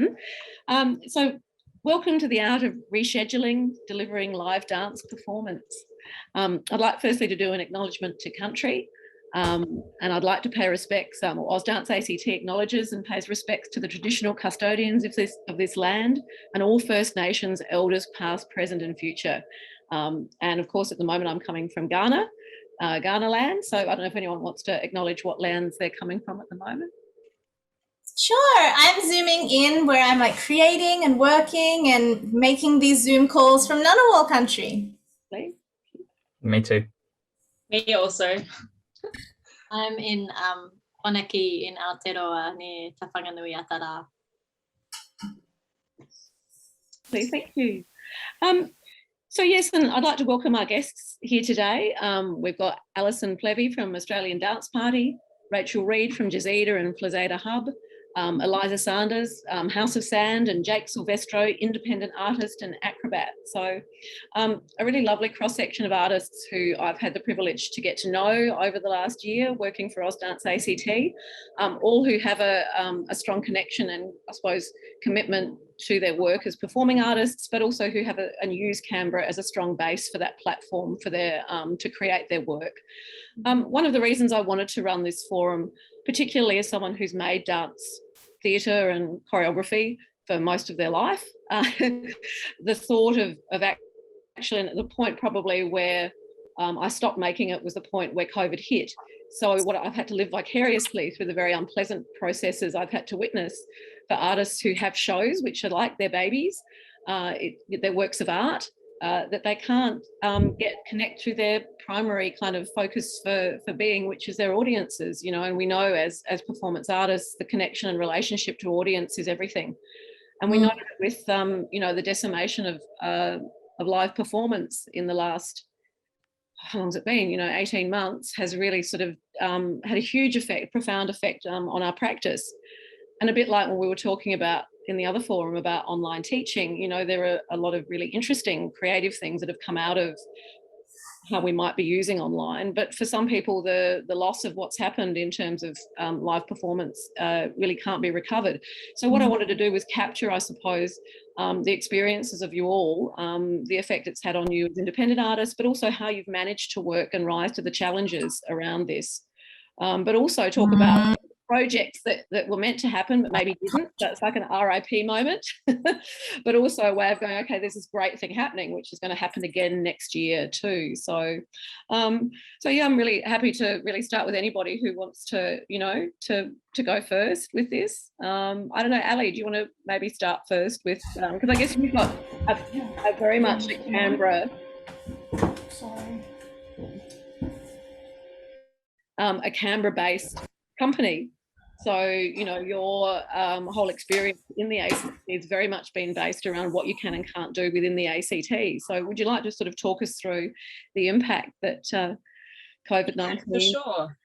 in. So welcome to the Art of Rescheduling, delivering live dance performance. I'd like firstly to do an acknowledgement to country, and I'd like to pay respects, Ausdance ACT acknowledges and pays respects to the traditional custodians of this land and all First Nations elders past, present and future. And of course, at the moment I'm coming from Ghana land, so I don't know if anyone wants to acknowledge what lands they're coming from at the moment. Sure, I'm zooming in where I'm like creating and working and making these Zoom calls from Ngunnawal country. Please. Me too. Me also. I'm in Wanaki in Aotearoa near Tawhanganui Atara. Please, thank you. So yes, and I'd like to welcome our guests here today. We've got Alison Plevey from Australian Dance Party, Reid from Jazida and Flazeda Hub, Eliza Sanders, House of Sand, and Jake Silvestro, independent artist and acrobat. So a really lovely cross-section of artists who I've had the privilege to get to know over the last year working for Ausdance ACT, all who have a strong connection and I suppose commitment to their work as performing artists, but also who have and use Canberra as a strong base for that platform for their to create their work. One of the reasons I wanted to run this forum, particularly as someone who's made dance theatre and choreography for most of their life, the thought of actually, and at the point probably where I stopped making it was the point where COVID hit. So what I've had to live vicariously through the very unpleasant processes I've had to witness for artists who have shows which are like their babies, their works of art, that they can't connect to their primary kind of focus for being, which is their audiences, you know, and we know as performance artists, the connection and relationship to audience is everything. And we know that with, you know, the decimation of live performance in the last, how long's it been, you know, 18 months has really sort of had a huge effect, profound effect on our practice. And a bit like when we were talking about in the other forum about online teaching, you know, there are a lot of really interesting creative things that have come out of how we might be using online. But for some people, the loss of what's happened in terms of live performance really can't be recovered. So what I wanted to do was capture, I suppose, the experiences of you all, the effect it's had on you as independent artists, but also how you've managed to work and rise to the challenges around this. But also talk about projects that were meant to happen but maybe didn't, so it's like an RIP moment, but also a way of going, okay, there's this great thing happening which is going to happen again next year too. So yeah, I'm really happy to really start with anybody who wants to, you know, to go first with this. I don't know, Ali, do you want to maybe start first with, because I guess you've got a very much a Canberra, a Canberra-based company. So, you know, your whole experience in the ACT has very much been based around what you can and can't do within the ACT. So would you like to sort of talk us through the impact that COVID-19? For sure.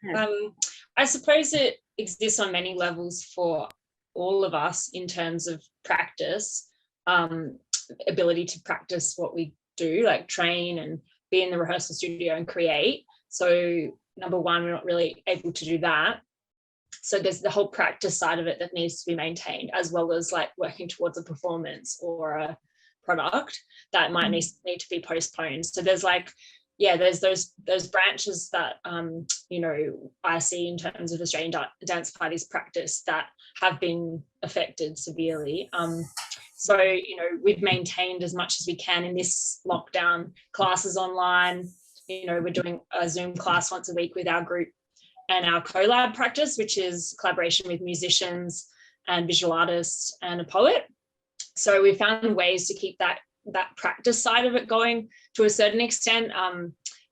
I suppose it exists on many levels for all of us in terms of practice, ability to practice what we do, like train and be in the rehearsal studio and create. So number one, we're not really able to do that. So there's the whole practice side of it that needs to be maintained, as well as like working towards a performance or a product that might need to be postponed. So there's like, yeah, there's those branches that, you know, I see in terms of Australian dance parties practice that have been affected severely. So, you know, we've maintained as much as we can in this lockdown, classes online. You know, we're doing a Zoom class once a week with our group, and our collab practice, which is collaboration with musicians and visual artists and a poet. So we found ways to keep that practice side of it going to a certain extent.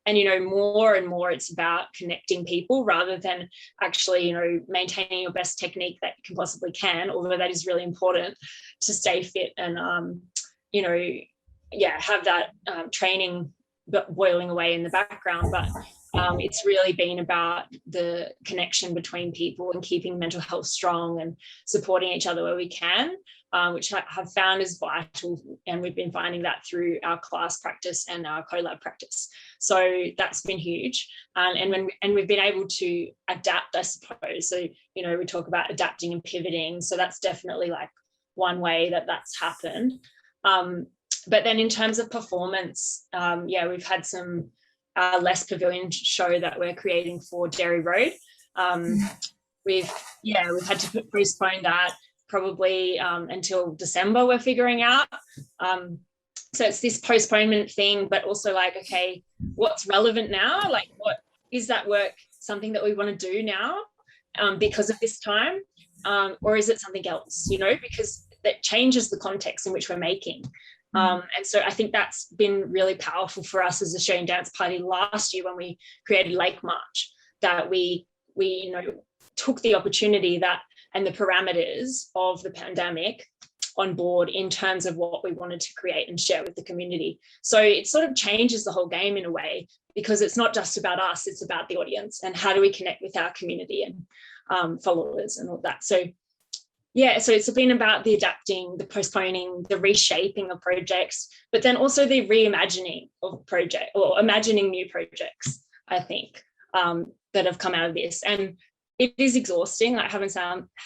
And, you know, more and more it's about connecting people rather than actually, you know, maintaining your best technique that you can possibly can, although that is really important to stay fit and, you know, yeah, have that training boiling away in the background. But it's really been about the connection between people and keeping mental health strong and supporting each other where we can, which I have found is vital. And we've been finding that through our class practice and our collab practice. So that's been huge. And we've been able to adapt, I suppose. So, you know, we talk about adapting and pivoting. So that's definitely like one way that that's happened. But then in terms of performance, we've had some less pavilion show that we're creating for Dairy Road. We've had to postpone that probably until December, we're figuring out. So it's this postponement thing, but also like, okay, what's relevant now? Like, what is that work something that we want to do now because of this time? Or is it something else, you know, because that changes the context in which we're making. And so I think that's been really powerful for us as Australian Dance Party last year when we created Lake March, that we you know, took the opportunity that and the parameters of the pandemic on board in terms of what we wanted to create and share with the community. So it sort of changes the whole game in a way, because it's not just about us, it's about the audience and how do we connect with our community and followers and all that. So yeah, so it's been about the adapting, the postponing, the reshaping of projects, but then also the reimagining of project or imagining new projects, I think, that have come out of this. And it is exhausting. I haven't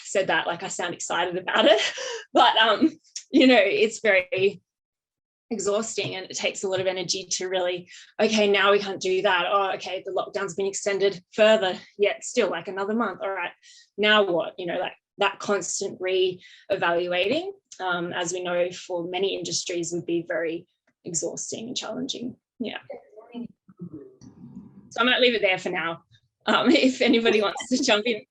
said that like I sound excited about it, but you know, it's very exhausting and it takes a lot of energy to really, okay, now we can't do that. Oh, okay, the lockdown's been extended further, yet still like another month. All right, now what? You know, like that constant re-evaluating, as we know for many industries, would be very exhausting and challenging. Yeah. So I might leave it there for now. If anybody wants to jump in.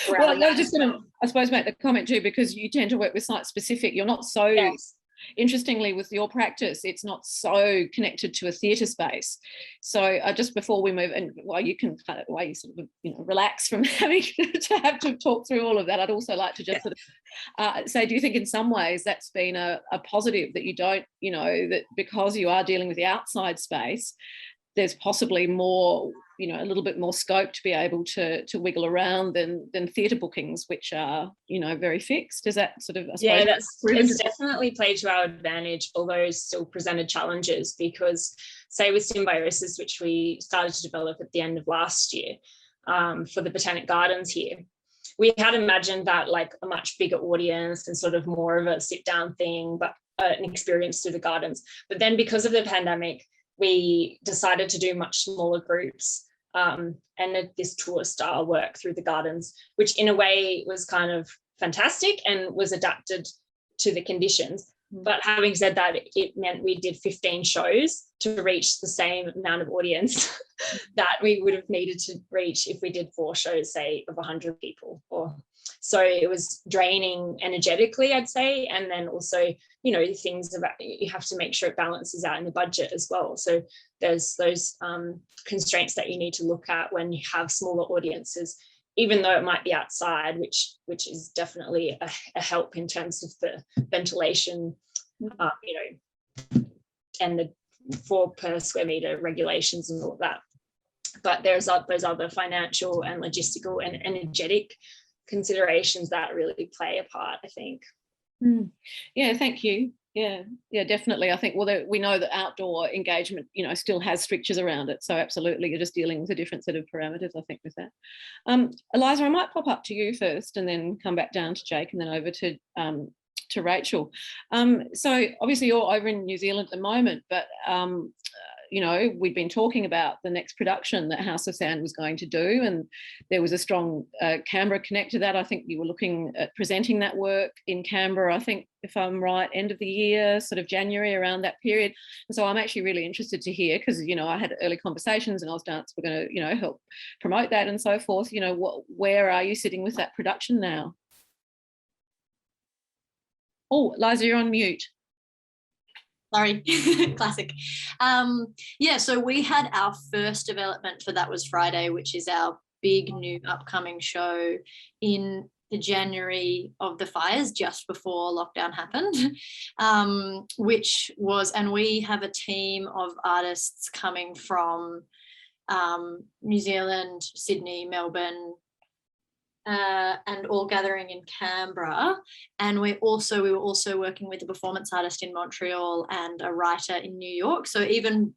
Well, I was just going to, I suppose, make the comment too, because you tend to work with site specific. You're not so, yes. Interestingly, with your practice, it's not so connected to a theatre space. So just before we move, and while you can kind of, while you sort of, you know, relax from having to have to talk through all of that, I'd also like to just sort of say, do you think in some ways that's been a positive, that you don't, you know, that because you are dealing with the outside space, there's possibly more, you know, a little bit more scope to be able to wiggle around than theatre bookings, which are, you know, very fixed. Is that sort of, I suppose, it's definitely played to our advantage, although it's still presented challenges, because say with Symbiosis, which we started to develop at the end of last year for the Botanic Gardens here, we had imagined that like a much bigger audience and sort of more of a sit down thing, but an experience through the gardens. But then because of the pandemic, we decided to do much smaller groups and this tour style work through the gardens, which in a way was kind of fantastic and was adapted to the conditions. But having said that, it meant we did 15 shows to reach the same amount of audience that we would have needed to reach if we did 4 shows, say, of 100 people. So it was draining energetically, I'd say. And then also, you know, things about, you have to make sure it balances out in the budget as well. So there's those constraints that you need to look at when you have smaller audiences, even though it might be outside, which is definitely a help in terms of the ventilation, you know, and the 4 per square meter regulations and all of that. But there's those other financial and logistical and energetic considerations that really play a part, I think. Yeah, thank you. Yeah, definitely. I think, well, we know that outdoor engagement, you know, still has strictures around it. So absolutely, you're just dealing with a different set of parameters, I think, with that. Eliza, I might pop up to you first and then come back down to Jake and then over to Rachel. So obviously you're over in New Zealand at the moment, but you know, we'd been talking about the next production that House of Sound was going to do, and there was a strong Canberra connect to that. I think you were looking at presenting that work in Canberra, I think, if I'm right, end of the year, sort of January, around that period. And so I'm actually really interested to hear, because, you know, I had early conversations and Ausdance were going to, you know, help promote that and so forth. You know, where are you sitting with that production now? Oh, Eliza, you're on mute. Sorry, classic. Yeah, so we had our first development for That Was Friday, which is our big new upcoming show in the January of the fires, just before lockdown happened, which was, and we have a team of artists coming from New Zealand, Sydney, Melbourne, and all gathering in Canberra. And we were also working with a performance artist in Montreal and a writer in New York. So even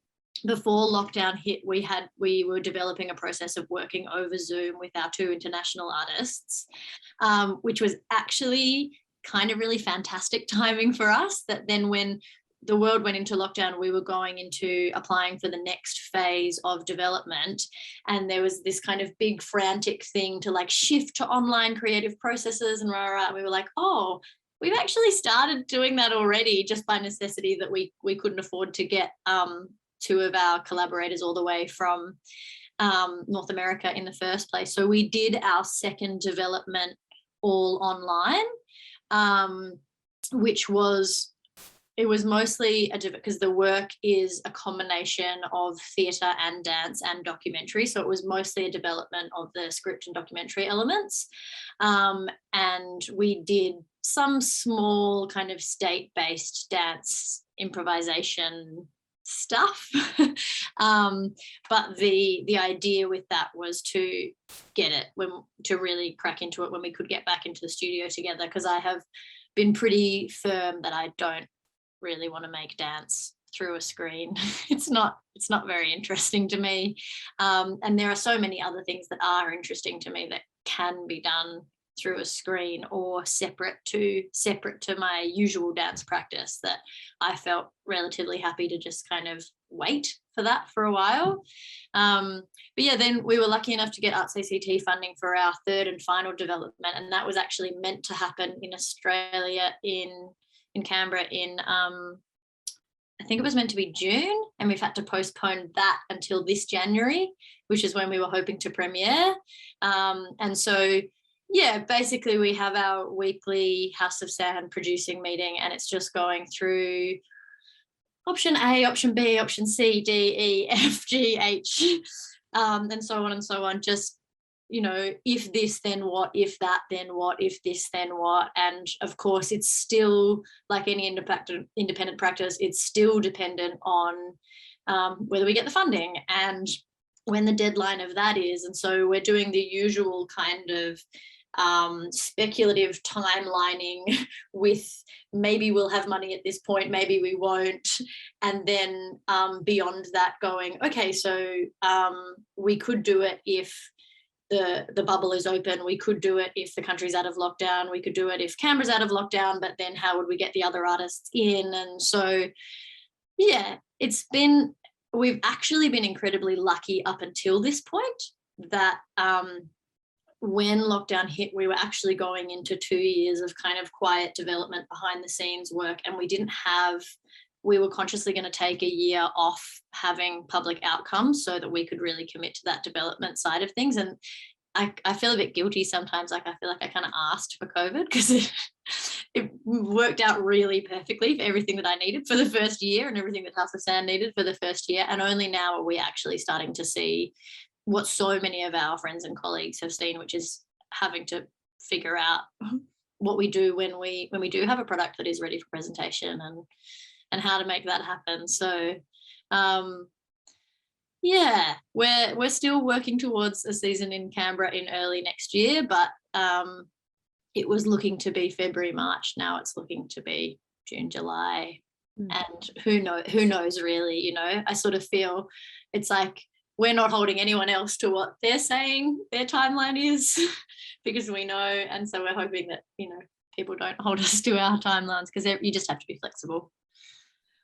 before lockdown hit, we were developing a process of working over Zoom with our 2 international artists, which was actually kind of really fantastic timing for us, that then when the world went into lockdown, we were going into applying for the next phase of development. And there was this kind of big frantic thing to like shift to online creative processes and and we were like, oh, we've actually started doing that already, just by necessity that we couldn't afford to get 2 of our collaborators all the way from North America in the first place. So we did our second development all online, which was, it was mostly because the work is a combination of theatre and dance and documentary. So it was mostly a development of the script and documentary elements. And we did some small kind of state-based dance improvisation stuff. But the idea with that was to get it, to really crack into it when we could get back into the studio together, because I have been pretty firm that I don't really want to make dance through a screen. It's not very interesting to me, and there are so many other things that are interesting to me that can be done through a screen or separate to my usual dance practice, that I felt relatively happy to just kind of wait for that for a while. But yeah, then we were lucky enough to get Arts ACT funding for our third and final development, and that was actually meant to happen in Australia in Canberra in I think it was meant to be June, and we've had to postpone that until this January, which is when we were hoping to premiere. And so yeah, basically we have our weekly House of Sand producing meeting, and it's just going through option A, option B, option C, D, E, F, G, H, and so on and so on. Just, you know, if this, then what, if that, then what, if this, then what. And of course, it's still like any independent practice, it's still dependent on whether we get the funding and when the deadline of that is. And so we're doing the usual kind of speculative timelining with maybe we'll have money at this point, maybe we won't, and then beyond that going, okay, so we could do it if the bubble is open, we could do it if the country's out of lockdown, we could do it if Canberra's out of lockdown, but then how would we get the other artists in? And so yeah, we've actually been incredibly lucky up until this point that when lockdown hit, we were actually going into 2 years of kind of quiet development behind the scenes work, and we were consciously going to take a year off having public outcomes so that we could really commit to that development side of things. And I feel a bit guilty sometimes, like I feel like I kind of asked for COVID, because it worked out really perfectly for everything that I needed for the first year and everything that House of Sand needed for the first year. And only now are we actually starting to see what so many of our friends and colleagues have seen, which is having to figure out what we do when we do have a product that is ready for presentation, and how to make that happen. So yeah, we're still working towards a season in Canberra in early next year, but it was looking to be February, March. Now it's looking to be June, July, and who knows really, you know. I sort of feel it's like we're not holding anyone else to what they're saying their timeline is because we know, and so we're hoping that, you know, people don't hold us to our timelines, because you just have to be flexible.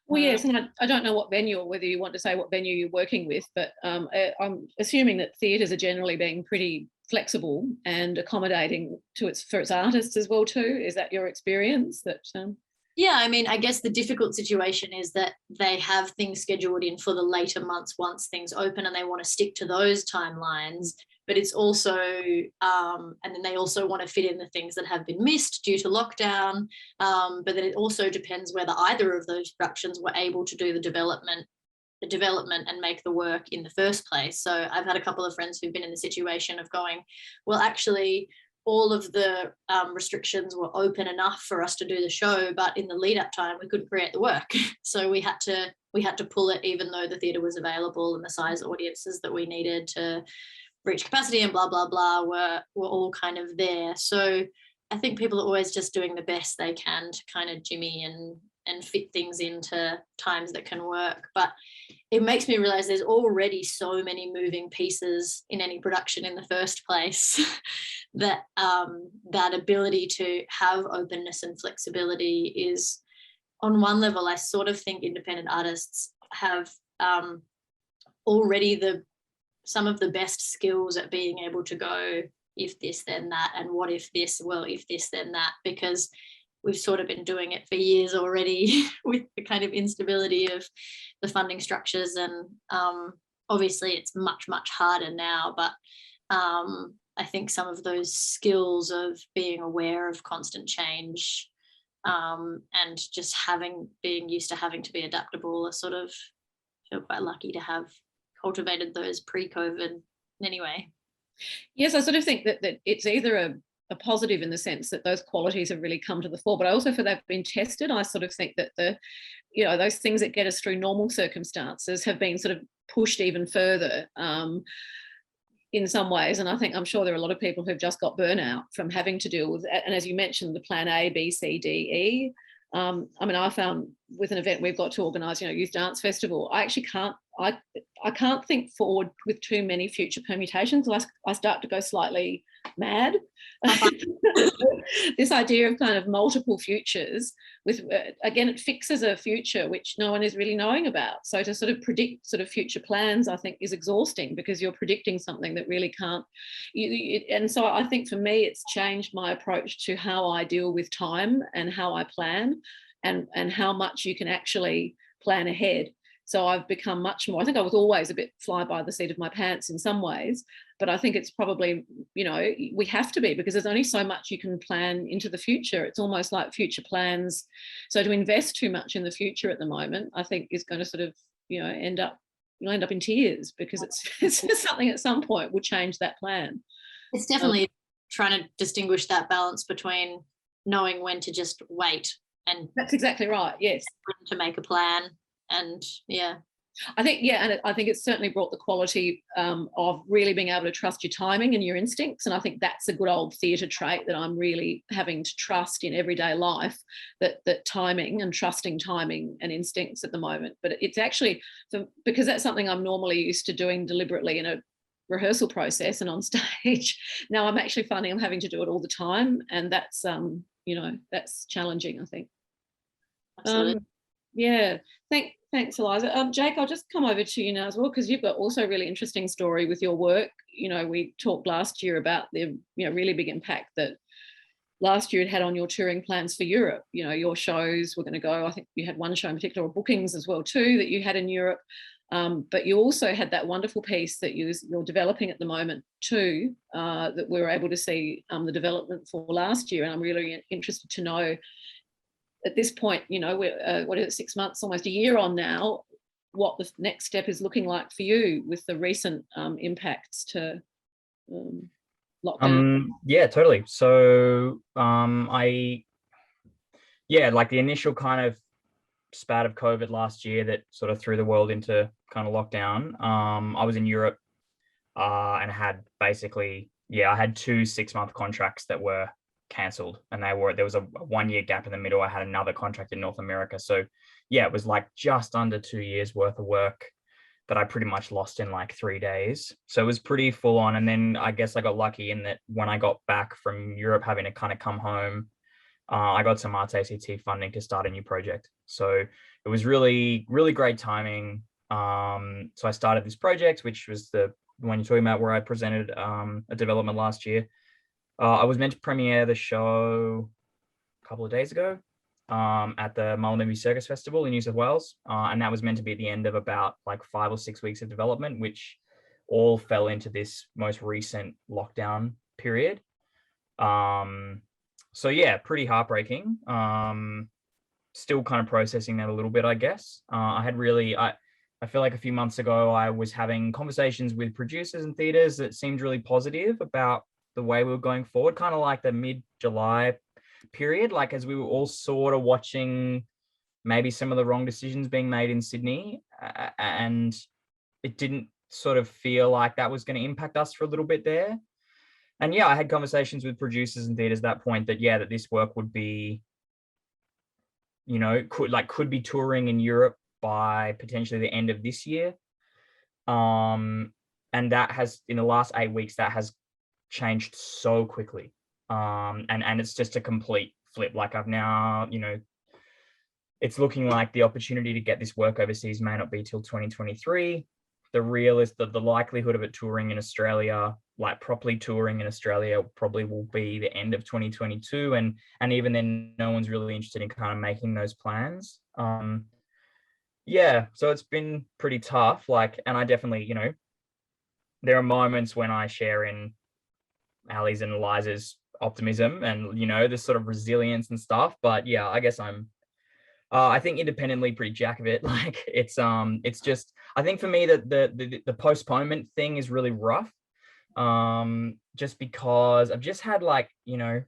Well, yes, and I don't know what venue, or whether you want to say what venue you're working with, but I'm assuming that theatres are generally being pretty flexible and accommodating for its artists as well too. Is that your experience? Yeah, I mean, I guess the difficult situation is that they have things scheduled in for the later months once things open, and they want to stick to those timelines. But it's also, and then they also want to fit in the things that have been missed due to lockdown. But then it also depends whether either of those productions were able to do the development and make the work in the first place. So I've had a couple of friends who've been in the situation of going, well, actually, all of the restrictions were open enough for us to do the show, but in the lead up time, we couldn't create the work. So we had to pull it, even though the theatre was available and the size audiences that we needed to reach capacity and blah, blah, blah were all kind of there. So I think people are always just doing the best they can to kind of jimmy and fit things into times that can work. But it makes me realize there's already so many moving pieces in any production in the first place that that ability to have openness and flexibility is, on one level, I sort of think independent artists have already some of the best skills at being able to go, if this, then that, and what if this, well, if this, then that, because we've sort of been doing it for years already with the kind of instability of the funding structures. And obviously it's much, much harder now, but I think some of those skills of being aware of constant change and just being used to having to be adaptable are sort of, feel quite lucky to have cultivated those pre-COVID anyway. Yes, I sort of think that it's either a positive in the sense that those qualities have really come to the fore, but I also feel they've been tested. I sort of think that those things that get us through normal circumstances have been sort of pushed even further in some ways. And I'm sure there are a lot of people who've just got burnout from having to deal with, and as you mentioned, the plan A, B, C, D, E. I found with an event we've got to organise, Youth Dance Festival, I actually can't think forward with too many future permutations. I start to go slightly mad. This idea of kind of multiple futures with, again, it fixes a future which no one is really knowing about. So to sort of predict sort of future plans, I think is exhausting because you're predicting something that really can't. And so I think for me, it's changed my approach to how I deal with time and how I plan and how much you can actually plan ahead. So I've become much more, I think I was always a bit fly by the seat of my pants in some ways, but I think it's probably, we have to be, because there's only so much you can plan into the future. It's almost like future plans. So to invest too much in the future at the moment, I think is going to sort of, you'll end up in tears because it's something at some point will change that plan. It's definitely trying to distinguish that balance between knowing when to just wait. And that's exactly right, yes. To make a plan. And I think it's certainly brought the quality of really being able to trust your timing and your instincts. And I think that's a good old theatre trait that I'm really having to trust in everyday life, that timing and trusting timing and instincts at the moment. But it's actually, because that's something I'm normally used to doing deliberately in a rehearsal process and on stage. Now I'm actually finding I'm having to do it all the time. And that's, that's challenging, I think. Absolutely. Thanks, Eliza. Jake, I'll just come over to you now as well, because you've got also a really interesting story with your work. We talked last year about the really big impact that last year it had on your touring plans for Europe. Your shows were going to go, I think you had one show in particular, or bookings as well too, that you had in Europe. But you also had that wonderful piece that you're developing at the moment too, that we were able to see the development for last year. And I'm really interested to know, at this point, we're 6 months, almost a year on now, what the next step is looking like for you with the recent impacts to lockdown. Yeah, totally. So like the initial kind of spat of COVID last year that sort of threw the world into kind of lockdown. I was in Europe and had basically, I had 2 6-month contracts that were cancelled, and there was a 1-year gap in the middle. I had another contract in North America, so it was like just under 2 years worth of work that I pretty much lost in like 3 days. So it was pretty full on. And then I guess I got lucky in that when I got back from Europe, having to kind of come home, I got some Arts ACT funding to start a new project. So it was really, really great timing. So I started this project, which was the one you're talking about, where I presented a development last year. I was meant to premiere the show a couple of days ago at the Mullumbimby Circus Festival in New South Wales. And that was meant to be at the end of about like 5 or 6 weeks of development, which all fell into this most recent lockdown period. So pretty heartbreaking. Still kind of processing that a little bit, I guess. I feel like a few months ago, I was having conversations with producers and theatres that seemed really positive about the way we were going forward, kind of like the mid-July period, like as we were all sort of watching maybe some of the wrong decisions being made in Sydney, and it didn't sort of feel like that was going to impact us for a little bit there. And I had conversations with producers and theatres at that point that this work would be you know, could be touring in Europe by potentially the end of this year. And that has, in the last 8 weeks, that has changed so quickly. And it's just a complete flip. Like I've now, you know, it's looking like the opportunity to get this work overseas may not be till 2023. The real is the likelihood of it touring in Australia, like properly touring in Australia, probably will be the end of 2022. And even then, no one's really interested in kind of making those plans. Yeah, so it's been pretty tough. Like, and I definitely, you know, there are moments when I share in Ali's and Eliza's optimism and, you know, this sort of resilience and stuff. But yeah, I guess I'm, I think independently pretty jack of it. Like it's just, I think for me that the postponement thing is really rough. Just because I've just had like, you know,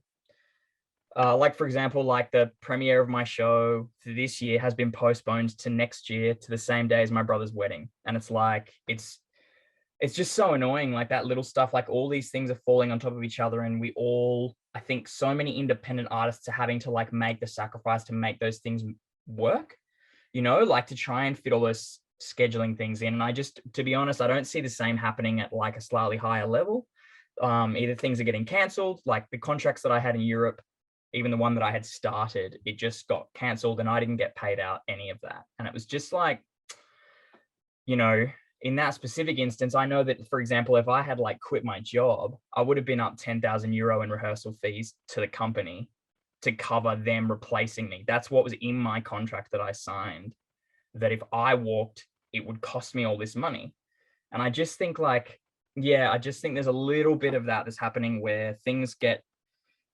like for example, like the premiere of my show for this year has been postponed to next year to the same day as my brother's wedding. And it's like, it's just so annoying, like that little stuff, like all these things are falling on top of each other. And we all, I think so many independent artists are having to like make the sacrifice to make those things work, you know, like to try and fit all those scheduling things in. And I just, to be honest, I don't see the same happening at like a slightly higher level. Either things are getting cancelled, like the contracts that I had in Europe, even the one that I had started, it just got cancelled and I didn't get paid out any of that. And it was just like, you know, in that specific instance, I know that, for example, if I had like quit my job, I would have been up 10,000 euro in rehearsal fees to the company to cover them replacing me. That's what was in my contract that I signed, that if I walked, it would cost me all this money. And I just think like, yeah, I just think there's a little bit of that that's happening where things get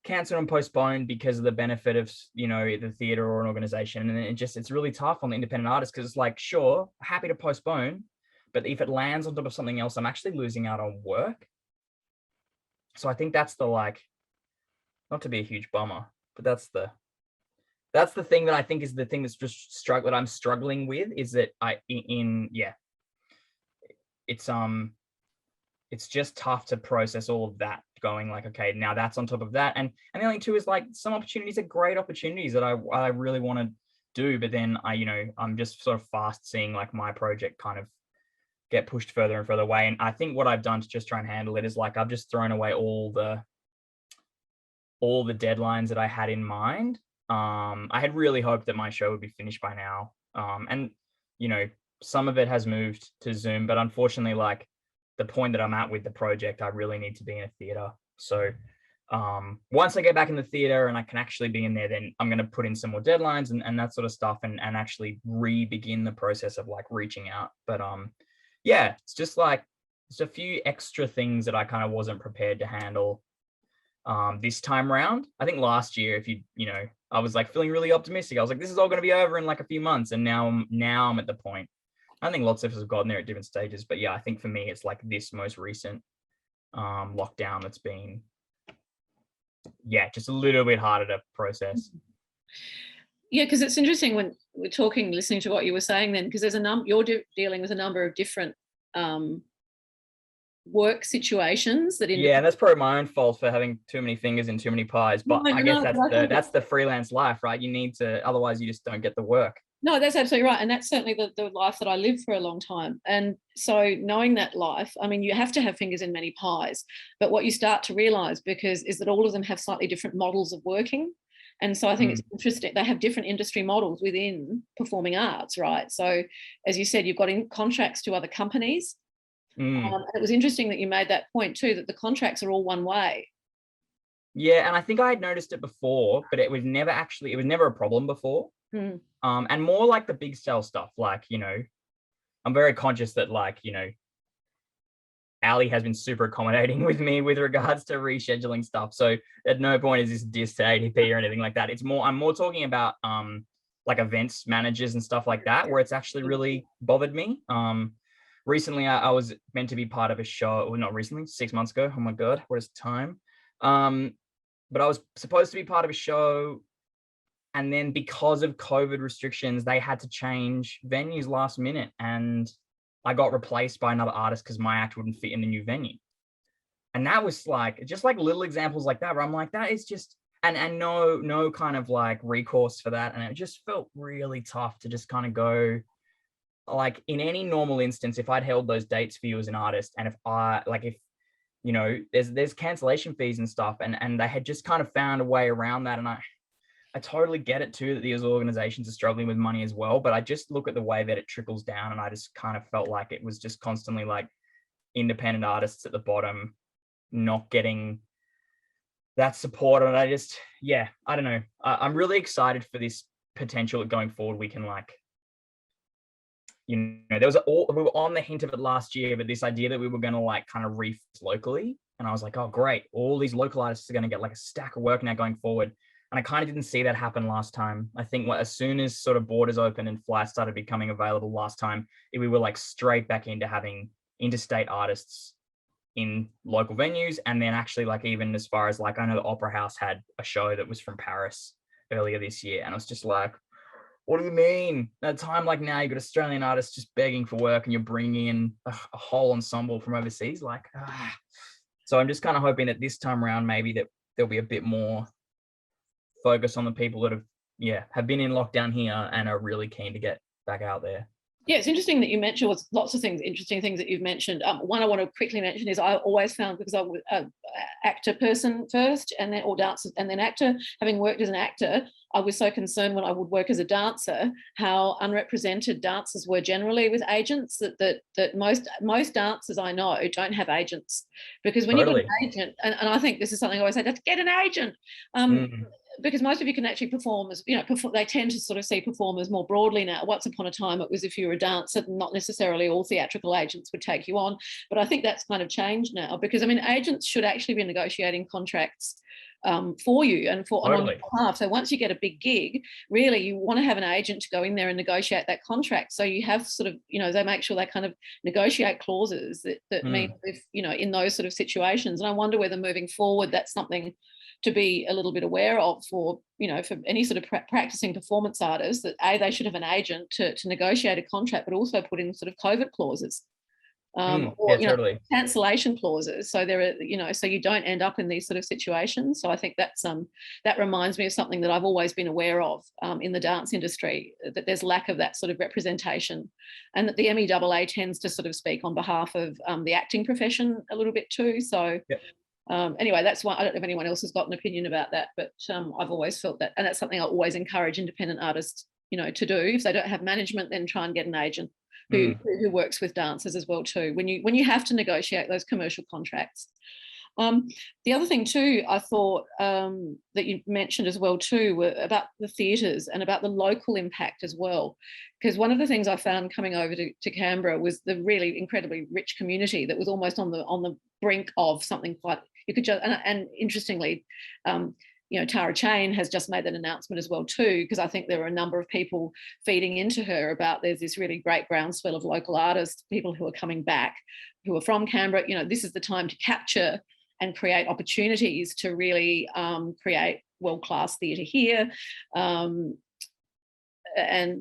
cancelled and postponed because of the benefit of, you know, the theatre or an organization. And it's really tough on the independent artists because it's like, sure, happy to postpone, but if it lands on top of something else, I'm actually losing out on work. So I think that's the, like, not to be a huge bummer, but that's the thing that I think is the thing that's just that I'm struggling with, is that it's just tough to process all of that, going like, okay, now that's on top of that. And the only two is like, some opportunities are great opportunities that I really want to do, but then I'm just sort of fast seeing like my project kind of get pushed further and further away. And I think what I've done to just try and handle it is like, I've just thrown away all the deadlines that I had in mind. I had really hoped that my show would be finished by now. And, you know, some of it has moved to Zoom, but unfortunately, like the point that I'm at with the project, I really need to be in a theatre. So once I get back in the theatre and I can actually be in there, then I'm going to put in some more deadlines and that sort of stuff and actually re-begin the process of like reaching out. But yeah, it's just like, it's a few extra things that I kind of wasn't prepared to handle this time round. I think last year, I was like feeling really optimistic. I was like, this is all going to be over in like a few months. And now I'm at the point. I think lots of us have gotten there at different stages, but yeah, I think for me, it's like this most recent lockdown that's been, yeah, just a little bit harder to process. Yeah, because it's interesting when we're talking, listening to what you were saying then, because there's you're dealing with a number of different work situations that. Yeah, that's probably my own fault for having too many fingers in too many pies. But I guess that's the freelance life, right? You need to, otherwise you just don't get the work. No, that's absolutely right. And that's certainly the life that I lived for a long time. And so knowing that life, I mean, you have to have fingers in many pies. But what you start to realise is that all of them have slightly different models of working. And so I think it's interesting. They have different industry models within performing arts, right? So as you said, you've got contracts to other companies. It was interesting that you made that point too, that the contracts are all one way. Yeah, and I think I had noticed it before, but it was never a problem before. And more like the big scale stuff, like, I'm very conscious that like, Ali has been super accommodating with me with regards to rescheduling stuff. So at no point is this diss to ADP or anything like that. I'm more talking about like events managers and stuff like that, where it's actually really bothered me. Recently, I was meant to be part of a show, well, not recently, 6 months ago. Oh my God, what is time? But I was supposed to be part of a show. And then because of COVID restrictions, they had to change venues last minute. And I got replaced by another artist because my act wouldn't fit in the new venue. And that was like, just like little examples like that, where I'm like, that is just, and no kind of like recourse for that. And it just felt really tough to just kind of go, like, in any normal instance, if I'd held those dates for you as an artist, and if you know, there's cancellation fees and stuff, and they had just kind of found a way around that. And I totally get it too, that these organizations are struggling with money as well, but I just look at the way that it trickles down, and I just kind of felt like it was just constantly like independent artists at the bottom not getting that support. And I just, yeah, I don't know. I'm really excited for this potential going forward. We can, like, you know, we were on the hint of it last year, but this idea that we were going to like kind of refocus locally, and I was like, oh great, all these local artists are going to get like a stack of work now going forward. And I kind of didn't see that happen last time. I think as soon as sort of borders opened and flights started becoming available last time, we were like straight back into having interstate artists in local venues. And then actually, like, even as far as like, I know the Opera House had a show that was from Paris earlier this year, and I was just like, what do you mean? At a time like now, you've got Australian artists just begging for work, and you're bringing in a whole ensemble from overseas. Like, so I'm just kind of hoping that this time around, maybe that there'll be a bit more focus on the people that have been in lockdown here and are really keen to get back out there. Yeah, it's interesting that you mentioned lots of things, interesting things that you've mentioned. One I want to quickly mention is I always found, because I was an actor person first, and then, or dancer, and then actor, having worked as an actor, I was so concerned when I would work as a dancer, how unrepresented dancers were generally with agents, that most dancers I know don't have agents. Because when you've got an agent, and I think this is something I always say, just get an agent. Because most of you can actually perform as, you know, they tend to sort of see performers more broadly now. Once upon a time, it was if you were a dancer, not necessarily all theatrical agents would take you on. But I think that's kind of changed now, because, I mean, agents should actually be negotiating contracts for you and on your behalf. So once you get a big gig, really you want to have an agent to go in there and negotiate that contract. So you have sort of, you know, they make sure they kind of negotiate clauses that mean, if, you know, in those sort of situations. And I wonder whether moving forward, that's something to be a little bit aware of for, you know, for any sort of practicing performance artists, that they should have an agent to negotiate a contract, but also put in sort of COVID clauses. Or totally. Cancellation clauses, so there are, you know, so you don't end up in these sort of situations. So I think that's that reminds me of something that I've always been aware of in the dance industry, that there's lack of that sort of representation, and that the MEAA tends to sort of speak on behalf of the acting profession a little bit too. So anyway, that's why I don't know if anyone else has got an opinion about that, but I've always felt that, and that's something I always encourage independent artists, you know, to do. If they don't have management, then try and get an agent who works with dancers as well too, when you have to negotiate those commercial contracts. The other thing too, I thought that you mentioned as well too, were about the theatres and about the local impact as well. Because one of the things I found coming over to Canberra was the really incredibly rich community that was almost on the brink of something quite, you could just, and interestingly, you know, Tara Chain has just made that announcement as well too, because I think there are a number of people feeding into her about there's this really great groundswell of local artists, people who are coming back, who are from Canberra. You know, this is the time to capture and create opportunities to really create world-class theatre here, and,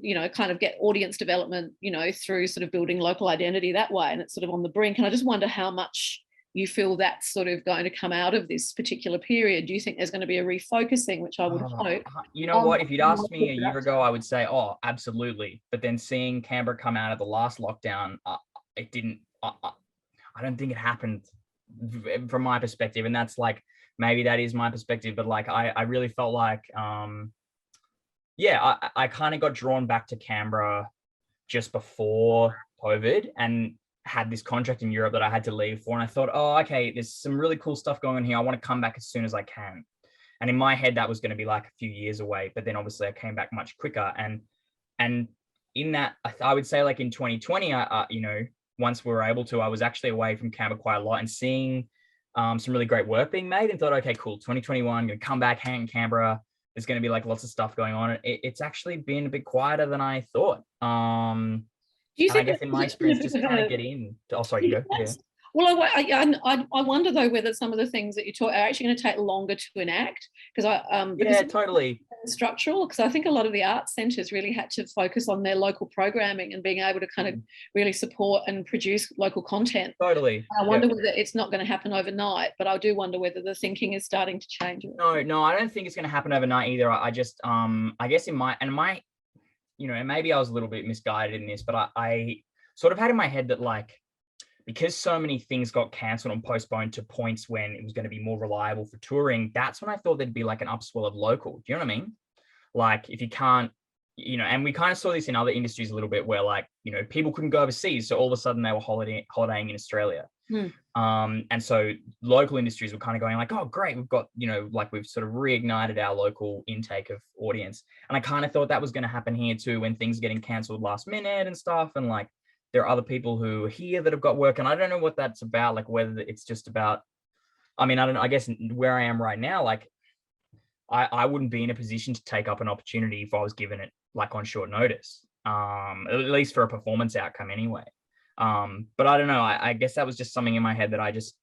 you know, kind of get audience development, you know, through sort of building local identity that way. And it's sort of on the brink. And I just wonder how much you feel that's sort of going to come out of this particular period. Do you think there's going to be a refocusing, which I would hope? You know what, if you'd asked me a year ago, I would say, oh, absolutely. But then seeing Canberra come out of the last lockdown, it didn't, I don't think it happened from my perspective. And that's like, maybe that is my perspective, but like, I really felt like, I kind of got drawn back to Canberra just before COVID, and had this contract in Europe that I had to leave for. And I thought, oh, okay, there's some really cool stuff going on here. I want to come back as soon as I can. And in my head, that was going to be like a few years away. But then obviously I came back much quicker. And in that, I would say like in 2020, you know, once we were able to, I was actually away from Canberra quite a lot and seeing some really great work being made, and thought, okay, cool, 2021, I'm going to come back, hang in Canberra. There's going to be like lots of stuff going on. It's actually been a bit quieter than I thought. Do you think, I guess in my experience, just trying to get in. Oh, sorry, you go. Yeah. Well, I wonder though whether some of the things that you talk are actually going to take longer to enact because Yeah, totally. Structural, because I think a lot of the art centres really had to focus on their local programming and being able to kind of really support and produce local content. Totally. I wonder whether it's not going to happen overnight, but I do wonder whether the thinking is starting to change. No, I don't think it's going to happen overnight either. I just, I guess in my, you know, and maybe I was a little bit misguided in this, but I sort of had in my head that like, because so many things got cancelled and postponed to points when it was going to be more reliable for touring, that's when I thought there'd be like an upswell of local. Do you know what I mean? Like if you can't, you know, and we kind of saw this in other industries a little bit where like, you know, people couldn't go overseas. So all of a sudden they were holidaying in Australia. And so local industries were kind of going like, oh, great. We've got, you know, like we've sort of reignited our local intake of audience. And I kind of thought that was going to happen here too, when things are getting cancelled last minute and stuff. And like, there are other people who are here that have got work, and I don't know what that's about, like whether it's just about, I mean, I don't know, I guess where I am right now, like I wouldn't be in a position to take up an opportunity if I was given it like on short notice, at least for a performance outcome anyway. But I don't know, I guess that was just something in my head that I just,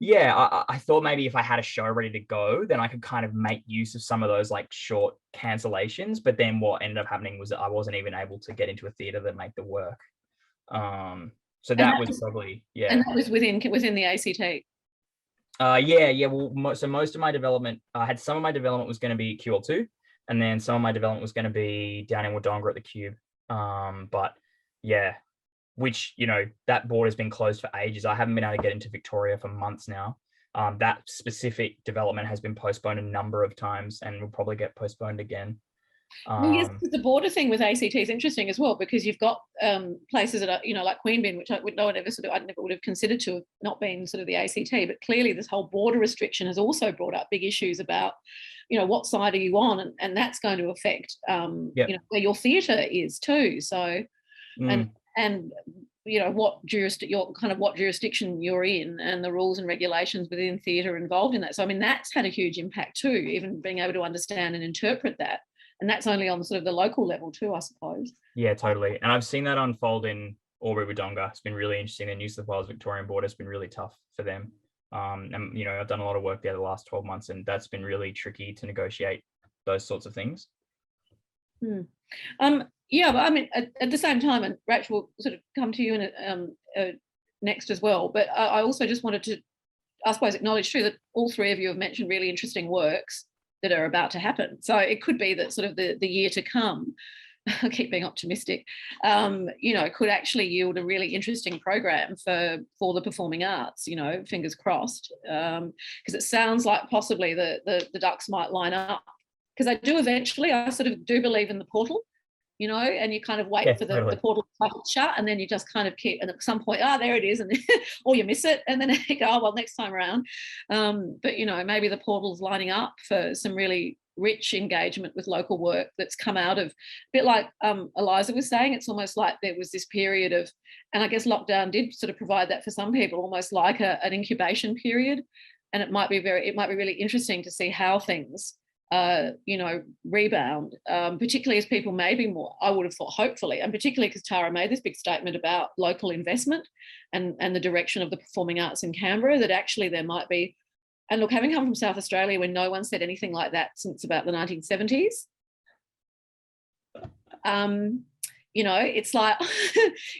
I thought maybe if I had a show ready to go, then I could kind of make use of some of those like short cancellations. But then what ended up happening was I wasn't even able to get into a theatre that make the work. So that was probably, And that was within the ACT. Well, so most of my development, I had some of my development was going to be QL2, and then some of my development was going to be down in Wodonga at the Cube. But yeah, which, you know, that border's been closed for ages. I haven't been able to get into Victoria for months now. That specific development has been postponed a number of times and will probably get postponed again. Well, yes, the border thing with ACT is interesting as well, because you've got places that are, you know, like Queanbeyan, which I never would have considered to have not been sort of the ACT, but clearly this whole border restriction has also brought up big issues about, you know, what side are you on, and that's going to affect, you know, where your theatre is too. So, and you know what jurisdiction you're in, and the rules and regulations within theatre involved in that. So I mean that's had a huge impact too, even being able to understand and interpret that. And that's only on sort of the local level too, I suppose. Yeah, totally. And I've seen that unfold in Albury Wodonga. It's been really interesting. The New South Wales Victorian border has been really tough for them. And, you know, I've done a lot of work there the last 12 months, and that's been really tricky to negotiate those sorts of things. Yeah, but I mean, at the same time, and Rach will sort of come to you in next as well, but I also just wanted to, I suppose, acknowledge too that all three of you have mentioned really interesting works that are about to happen. So it could be that sort of the year to come, I keep being optimistic, you know, could actually yield a really interesting program for the performing arts, you know, fingers crossed, because it sounds like possibly the ducks might line up, because I sort of do believe in the portal, you know, and you kind of wait for the portal to shut, and then you just kind of keep, and at some point, there it is, and or you miss it, and then you go, oh, well, next time around. But, you know, maybe the portal's lining up for some really rich engagement with local work that's come out of, a bit like Eliza was saying, it's almost like there was this period of, and I guess lockdown did sort of provide that for some people, almost like an incubation period. And it might be really interesting to see how things you know, rebound, particularly as people maybe more, I would have thought, hopefully, and particularly because Tara made this big statement about local investment and the direction of the performing arts in Canberra, that actually there might be, and look, having come from South Australia when no one said anything like that since about the 1970s, you know, it's like,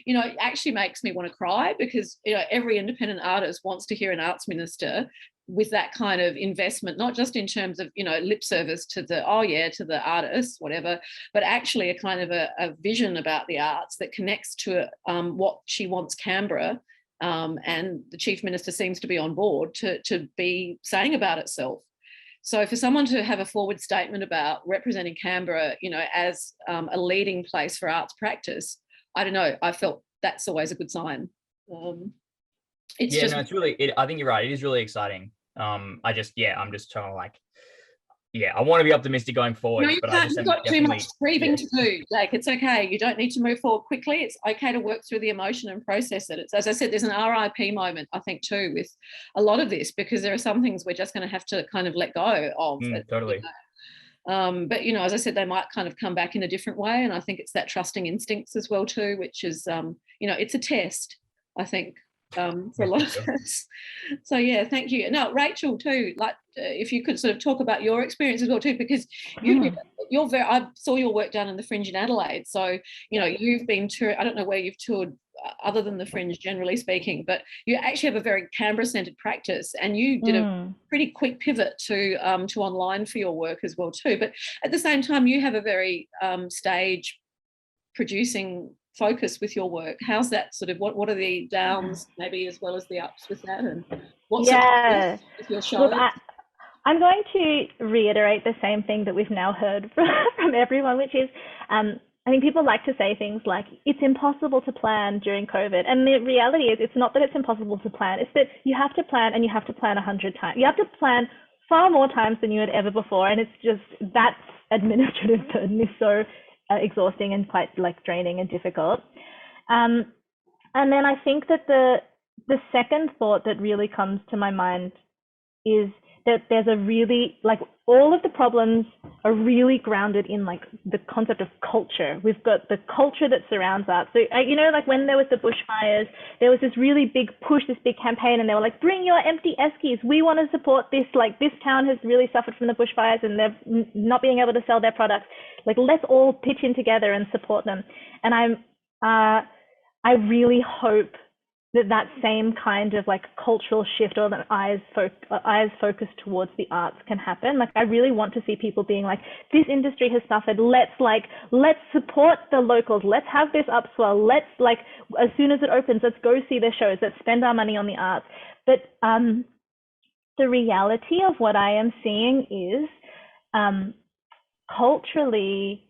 you know, it actually makes me want to cry, because, you know, every independent artist wants to hear an arts minister with that kind of investment, not just in terms of, you know, lip service to the, to the artists, whatever, but actually a kind of a vision about the arts that connects to what she wants Canberra, and the Chief Minister seems to be on board to be saying about itself. So for someone to have a forward statement about representing Canberra, you know, as a leading place for arts practice, I don't know, I felt that's always a good sign. It's really, I think you're right. It is really exciting. I'm just trying to like, I want to be optimistic going forward. No, you've got too much grieving to do, Jake. It's okay. You don't need to move forward quickly. It's okay to work through the emotion and process it. It's, as I said, there's an RIP moment, I think, too, with a lot of this, because there are some things we're just going to have to kind of let go of. Totally. You know? But, you know, as I said, they might kind of come back in a different way. And I think it's that trusting instincts as well, too, which is, you know, it's a test, I think. for a lot of us. So yeah, thank you. Now, Rachel too, like if you could sort of talk about your experience as well too, because you're very, I saw your work down in the Fringe in Adelaide. So, you know, you've been I don't know where you've toured other than the Fringe, generally speaking, but you actually have a very Canberra-centred practice, and you did a pretty quick pivot to online for your work as well too. But at the same time, you have a very stage producing focus with your work. How's that sort of, what are the downs maybe as well as the ups with that, and what's with your show? Look, I'm going to reiterate the same thing that we've now heard from everyone, which is I think people like to say things like, it's impossible to plan during COVID. And the reality is, it's not that it's impossible to plan, it's that you have to plan, and you have to plan 100 times. You have to plan far more times than you had ever before. And it's just, that administrative burden is so exhausting and quite like draining and difficult. And then I think that the second thought that really comes to my mind is that there's a really, like, all of the problems are really grounded in like the concept of culture. We've got the culture that surrounds art. So, you know, like when there was the bushfires, there was this really big push, this big campaign, and they were like, bring your empty eskies. We want to support this. Like, this town has really suffered from the bushfires and they're not being able to sell their products. Like, let's all pitch in together and support them. And I really hope that same kind of like cultural shift, or that eyes focused towards the arts can happen. Like, I really want to see people being like, this industry has suffered, let's support the locals, let's have this upswell, let's, like, as soon as it opens, let's go see their shows, let's spend our money on the arts. But the reality of what I am seeing is culturally,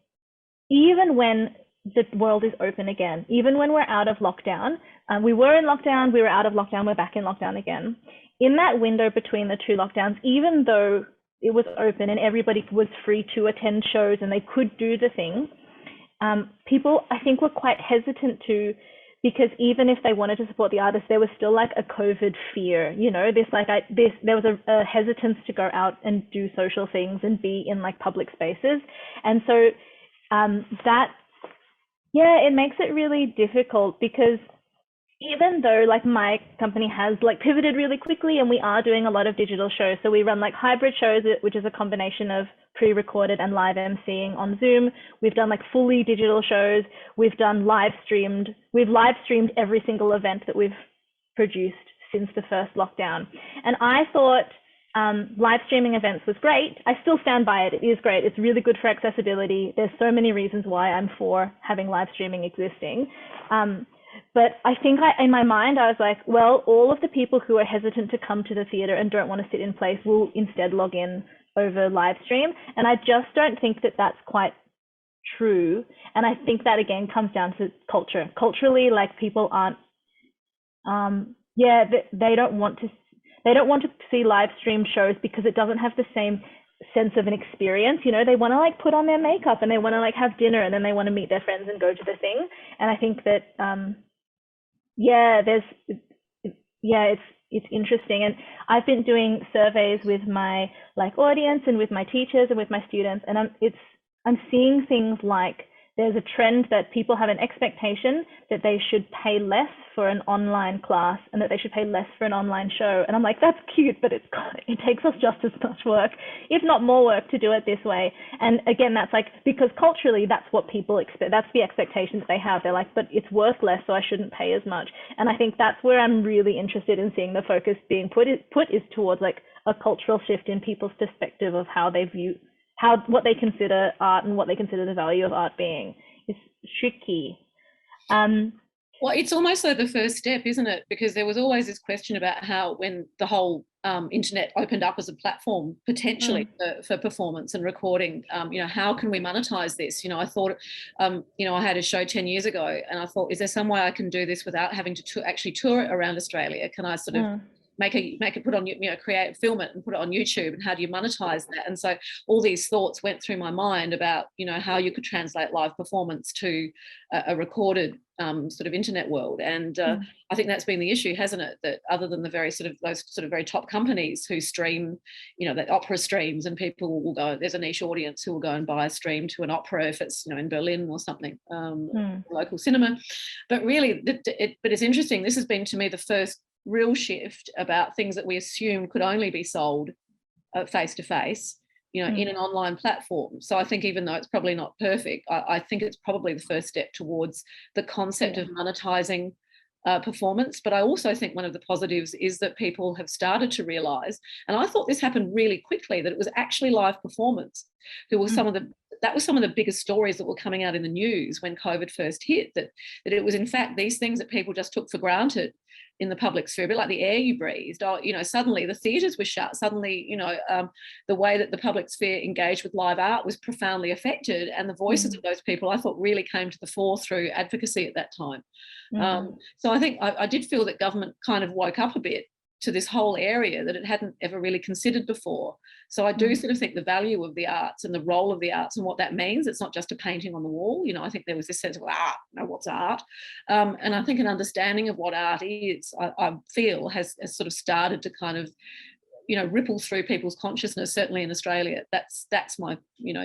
even when the world is open again, even when we're out of lockdown, we were in lockdown, we were out of lockdown, we're back in lockdown again. In that window between the two lockdowns, even though it was open and everybody was free to attend shows and they could do the thing, people, I think, were quite hesitant to, because even if they wanted to support the artists, there was still like a COVID fear, you know, there was a hesitance to go out and do social things and be in like public spaces. And so it makes it really difficult, because even though like my company has like pivoted really quickly and we are doing a lot of digital shows, so we run like hybrid shows, which is a combination of pre-recorded and live emceeing on Zoom. We've done like fully digital shows. We've live streamed every single event that we've produced since the first lockdown. And I thought live streaming events was great. I still stand by it. It is great. It's really good for accessibility. There's so many reasons why I'm for having live streaming existing. But I think in my mind, I was like, well, all of the people who are hesitant to come to the theatre and don't want to sit in place will instead log in over live stream. And I just don't think that that's quite true. And I think that again comes down to culture. Culturally, like, people aren't, they don't want to see live stream shows because it doesn't have the same sense of an experience. You know, they want to like put on their makeup and they want to like have dinner and then they want to meet their friends and go to the thing. And I think that it's interesting. And I've been doing surveys with my like audience and with my teachers and with my students, and I'm seeing things like there's a trend that people have an expectation that they should pay less for an online class and that they should pay less for an online show. And I'm like, that's cute, but it takes us just as much work, if not more work, to do it this way. And again, that's like, because culturally, that's what people expect. That's the expectations they have. They're like, but it's worth less, so I shouldn't pay as much. And I think that's where I'm really interested in seeing the focus being put is towards like a cultural shift in people's perspective of how they view what they consider art and what they consider the value of art being. Is tricky. Well, it's almost like the first step, isn't it? Because there was always this question about how, when the whole internet opened up as a platform potentially for performance and recording, you know, how can we monetize this? You know, I thought, you know, I had a show 10 years ago and I thought, is there some way I can do this without having to actually tour it around Australia? Can I sort of put on, create, film it and put it on YouTube, and how do you monetize that? And so all these thoughts went through my mind about, how you could translate live performance to a recorded sort of internet world. And I think that's been the issue, hasn't it? That other than the those very top companies who stream, that opera streams, and people will go, there's a niche audience who will go and buy a stream to an opera if it's, in Berlin or something, local cinema. But really, but it's interesting. This has been, to me, the first real shift about things that we assumed could only be sold face to face, in an online platform. So I think, even though it's probably not perfect, I think it's probably the first step towards the concept of monetizing performance. But I also think one of the positives is that people have started to realize, and I thought this happened really quickly, that it was actually live performance who were that was some of the biggest stories that were coming out in the news when COVID first hit, that it was in fact these things that people just took for granted in the public sphere, a bit like the air you breathed. Suddenly the theatres were shut. Suddenly, the way that the public sphere engaged with live art was profoundly affected, and the voices of those people, I thought, really came to the fore through advocacy at that time. So I think I did feel that government kind of woke up a bit to this whole area that it hadn't ever really considered before. So I do sort of think the value of the arts and the role of the arts and what that means. It's not just a painting on the wall. I think there was this sense of art, what's art? And I think an understanding of what art is, I feel has sort of started to kind of, ripple through people's consciousness, certainly in Australia. That's my,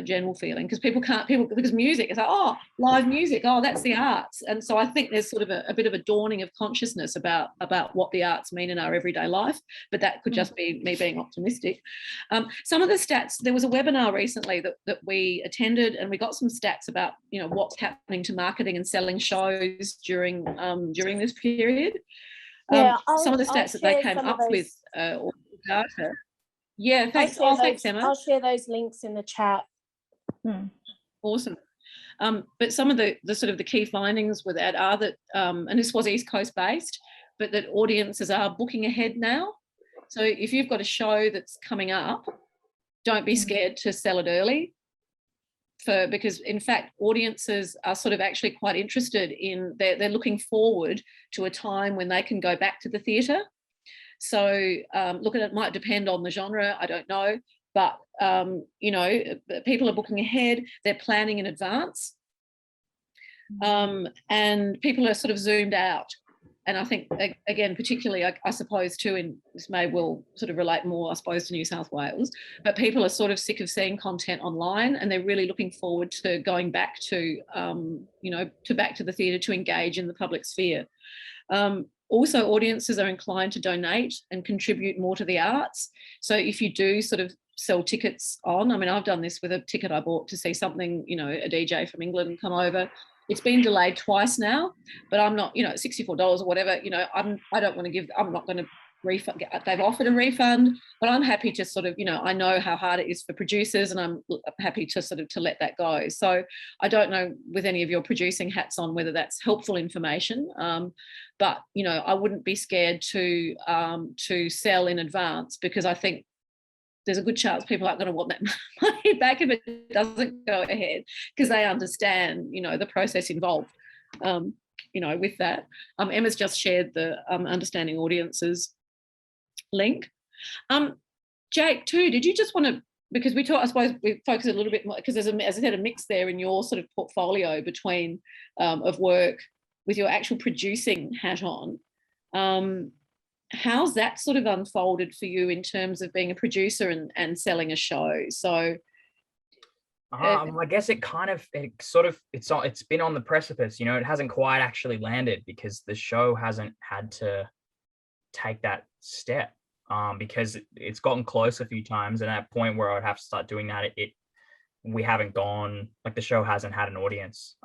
general feeling, because because music is like, oh, live music, oh, that's the arts. And so I think there's sort of a bit of a dawning of consciousness about what the arts mean in our everyday life, but that could just be me being optimistic. Some of the stats, there was a webinar recently that we attended, and we got some stats about, what's happening to marketing and selling shows during this period. Some of the stats that they came up with, data. Yeah, thanks. Thanks, Emma. I'll share those links in the chat. Awesome. But some of the sort of the key findings with that are that, and this was East Coast based, but that audiences are booking ahead now. So if you've got a show that's coming up, don't be scared to sell it early, because in fact audiences are sort of actually quite interested in, they're looking forward to a time when they can go back to the theatre. So look, it might depend on the genre, I don't know, but people are booking ahead, they're planning in advance, and people are sort of zoomed out. And I think, again, particularly, I suppose too, and this may well sort of relate more, I suppose, to New South Wales, but people are sort of sick of seeing content online, and they're really looking forward to going back to, back to the theatre to engage in the public sphere. Also, audiences are inclined to donate and contribute more to the arts. So if you do sort of sell tickets on, I mean, I've done this with a ticket I bought to see something, a DJ from England come over. It's been delayed twice now, but I'm not, $64 or whatever, I don't want to give, I'm not going to refund. They've offered a refund, but I'm happy to sort of, I know how hard it is for producers, and I'm happy to sort of to let that go. So I don't know, with any of your producing hats on, whether that's helpful information, but I wouldn't be scared to sell in advance, because I think there's a good chance people aren't going to want that money back if it doesn't go ahead, because they understand, the process involved, with that. Emma's just shared the understanding audiences link. Jake, too, did you just want to, because we talk, I suppose we focus a little bit more, because there's as I said, a mix there in your sort of portfolio between of work with your actual producing hat on. How's that sort of unfolded for you in terms of being a producer and selling a show? So I guess it's been on the precipice, it hasn't quite actually landed, because the show hasn't had to take that step, because it's gotten close a few times, and at a point where I would have to start doing that, we haven't gone, like the show hasn't had an audience.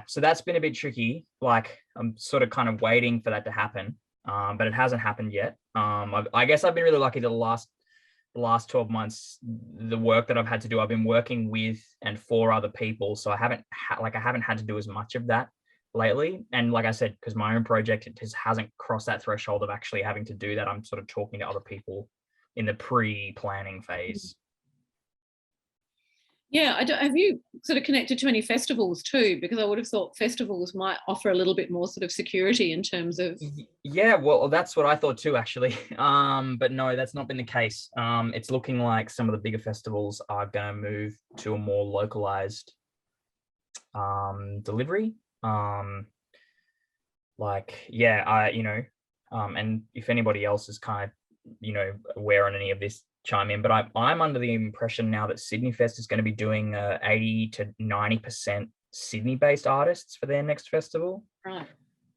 So that's been a bit tricky. Like, I'm sort of kind of waiting for that to happen, but it hasn't happened yet. I guess I've been really lucky the last 12 months, the work that I've had to do, I've been working with and for other people. So I haven't had to do as much of that lately. And like I said, because my own project, it just hasn't crossed that threshold of actually having to do that. I'm sort of talking to other people in the pre-planning phase. Yeah, have you sort of connected to any festivals too? Because I would have thought festivals might offer a little bit more sort of security in terms of. Yeah, well, that's what I thought too, actually. But no, that's not been the case. It's looking like some of the bigger festivals are going to move to a more localized delivery. And if anybody else is kind of, aware on any of this, chime in. But I'm under the impression now that Sydney Fest is going to be doing 80 to 90% Sydney-based artists for their next festival. Right.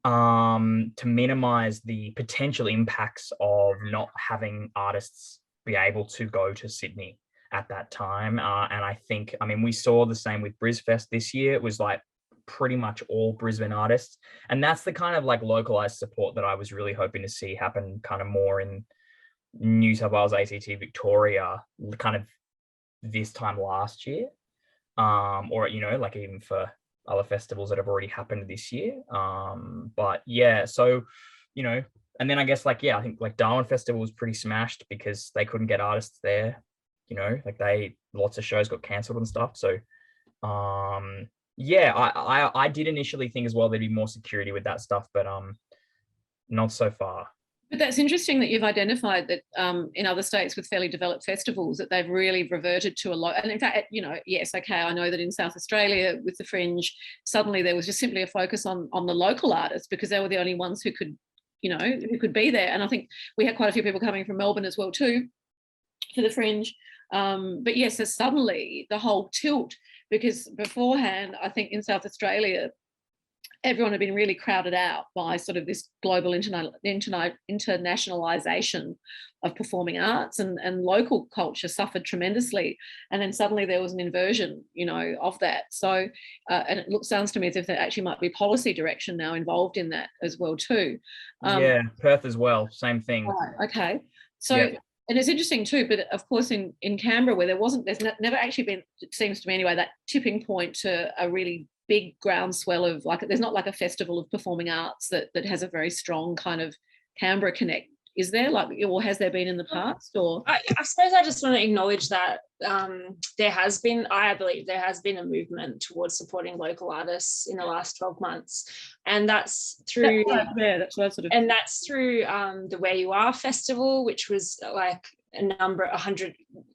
To minimize the potential impacts of not having artists be able to go to Sydney at that time. And I think, we saw the same with BrisFest this year. It was like pretty much all Brisbane artists. And that's the kind of like localized support that I was really hoping to see happen kind of more in New South Wales, ACT, Victoria, kind of this time last year. Or, like even for other festivals that have already happened this year. But yeah, so, and then I guess I think like Darwin Festival was pretty smashed because they couldn't get artists there, lots of shows got cancelled and stuff. So, yeah, I did initially think as well there'd be more security with that stuff, but not so far. But that's interesting that you've identified that in other states with fairly developed festivals that they've really reverted to a lot. And in fact, yes, okay, I know that in South Australia with the Fringe, suddenly there was just simply a focus on the local artists because they were the only ones who could, who could be there. And I think we had quite a few people coming from Melbourne as well too for the Fringe. But yes, so suddenly the whole tilt, because beforehand, I think in South Australia, everyone had been really crowded out by sort of this global internationalization of performing arts, and local culture suffered tremendously. And then suddenly there was an inversion, of that. So, and it sounds to me as if there actually might be policy direction now involved in that as well too. Yeah, Perth as well, same thing. Right, okay. So, yeah. And it's interesting too, but of course in Canberra where there's never actually been, it seems to me anyway, that tipping point to a really big groundswell of there's not like a festival of performing arts that has a very strong kind of Canberra connect. Is there or has there been in the past? Or I suppose I just want to acknowledge that I believe there has been a movement towards supporting local artists in the last 12 months, and that's through that's what I sort of, and that's through the Where You Are festival, which was like a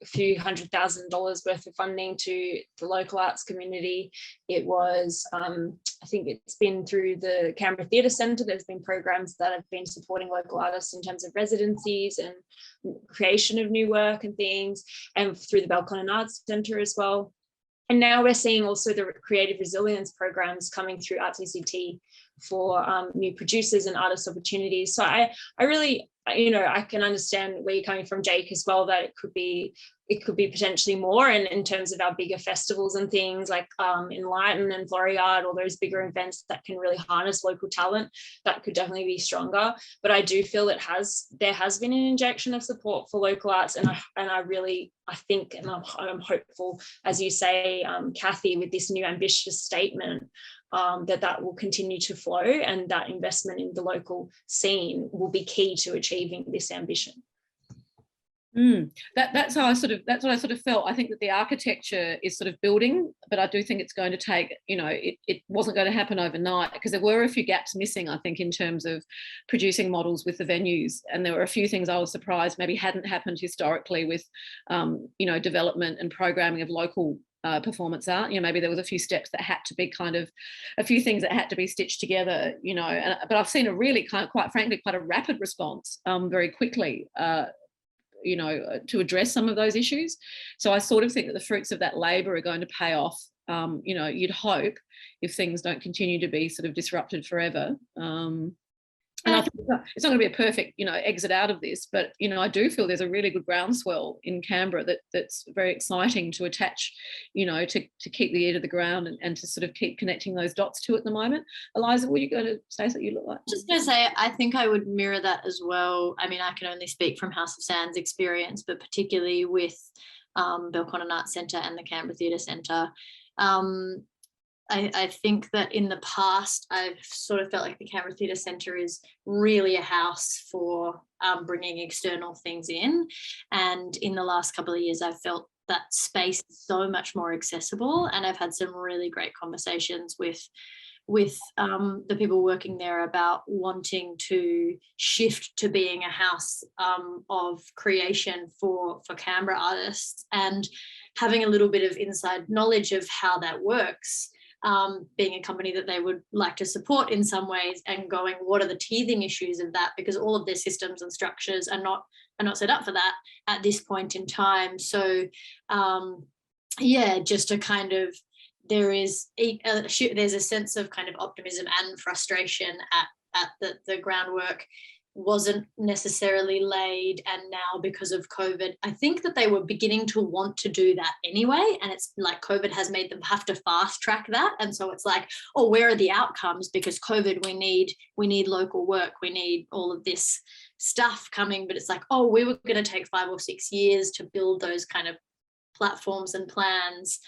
few $100,000 worth of funding to the local arts community. It was, I think it's been through the Canberra Theatre Centre. There's been programs that have been supporting local artists in terms of residencies and creation of new work and things, and through the Belconnen Arts Centre as well. And now we're seeing also the creative resilience programs coming through Arts ACT for new producers and artist opportunities. So I really, I can understand where you're coming from, Jake, as well, that it could be potentially more, and in terms of our bigger festivals and things like Enlighten and Floriade, all those bigger events that can really harness local talent, that could definitely be stronger. But I do feel there has been an injection of support for local arts, and I think I'm hopeful, as you say, Cathy, with this new ambitious statement, that will continue to flow, and that investment in the local scene will be key to achieving this ambition. That's what I sort of felt. I think that the architecture is sort of building, but I do think it's going to take, it wasn't going to happen overnight, because there were a few gaps missing, I think, in terms of producing models with the venues. And there were a few things I was surprised maybe hadn't happened historically with, development and programming of local performance art. Maybe there was a few steps that had to be a few things that had to be stitched together, but I've seen a really quite frankly, quite a rapid response very quickly, to address some of those issues. So I sort of think that the fruits of that labour are going to pay off, you'd hope, if things don't continue to be sort of disrupted forever. And I think it's not going to be a perfect, exit out of this, but, I do feel there's a really good groundswell in Canberra that's very exciting to attach, to keep the ear to the ground and to sort of keep connecting those dots to at the moment. Eliza, were you going to say something? You look like? Just going to say, I think I would mirror that as well. I mean, I can only speak from House of Sands experience, but particularly with Belconnen Arts Centre and the Canberra Theatre Centre. I think that in the past, I've sort of felt like the Canberra Theatre Centre is really a house for bringing external things in. And in the last couple of years, I've felt space is so much more accessible. And I've had some really great conversations with the people working there about wanting to shift to being a house of creation for Canberra artists, and having a little bit of inside knowledge of how that works, being a company that they would like to support in some ways, and going, what are the teething issues of that? Because all of their systems and structures are not set up for that at this point in time. So just a kind of, there's a sense of kind of optimism and frustration at the groundwork wasn't necessarily laid, and now because of COVID, I think that they were beginning to want to do that anyway, and it's like COVID has made them have to fast track that. And so it's like, oh, where are the outcomes? Because COVID, we need local work, we need all of this stuff coming, but it's like, oh, we were going to take 5 or 6 years to build those kind of platforms and plans.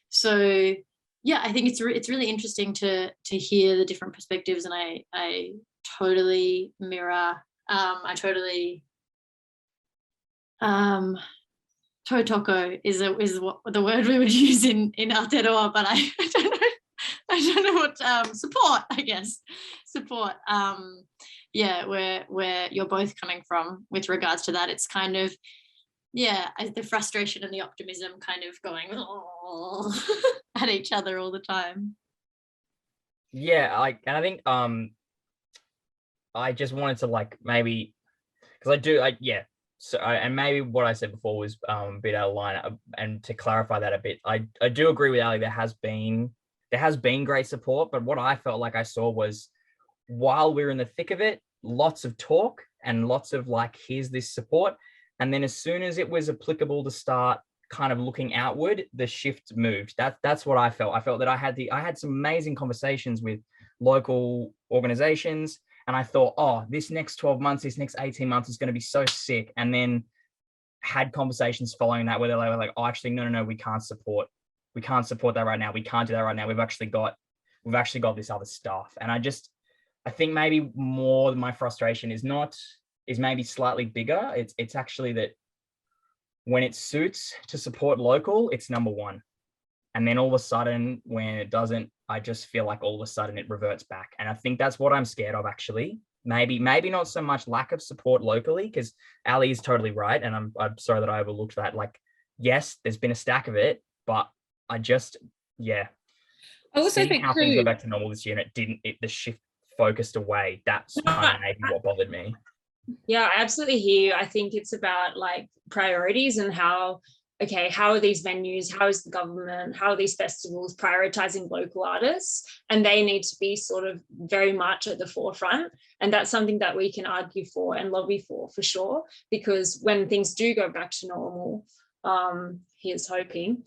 So yeah, I think it's really interesting to hear the different perspectives, and I totally mirror. Totoko is what the word we would use in Aotearoa, but I don't know what support, I guess. Support. Where you're both coming from with regards to that. It's kind of, the frustration and the optimism kind of going at each other all the time. Yeah, I think I just wanted to maybe, because and maybe what I said before was a bit out of line, and to clarify that a bit, I do agree with Ali. There has been great support, but what I felt like I saw was, while we were in the thick of it, lots of talk and lots of here's this support, and then as soon as it was applicable to start kind of looking outward, the shift moved. That's what I felt. I felt that I had some amazing conversations with local organizations, and I thought, oh, this next 12 months, this next 18 months is going to be so sick. And then had conversations following that where they were like, oh, actually, no, we can't support that right now. We can't do that right now. We've actually got this other stuff. And I think maybe more my frustration is maybe slightly bigger. It's actually that when it suits to support local, it's number one. And then all of a sudden, when it doesn't, I just feel like all of a sudden it reverts back. And I think that's what I'm scared of, actually. Maybe not so much lack of support locally, because Ali is totally right. And I'm sorry that I overlooked that. Yes, there's been a stack of it, but I also think how too, things go back to normal this year, and the shift focused away. That's kind of maybe what bothered me. Yeah, I absolutely hear you. I think it's about priorities and how are these venues, how is the government, how are these festivals prioritizing local artists, and they need to be sort of very much at the forefront. And that's something that we can argue for and lobby for sure, because when things do go back to normal, here's hoping,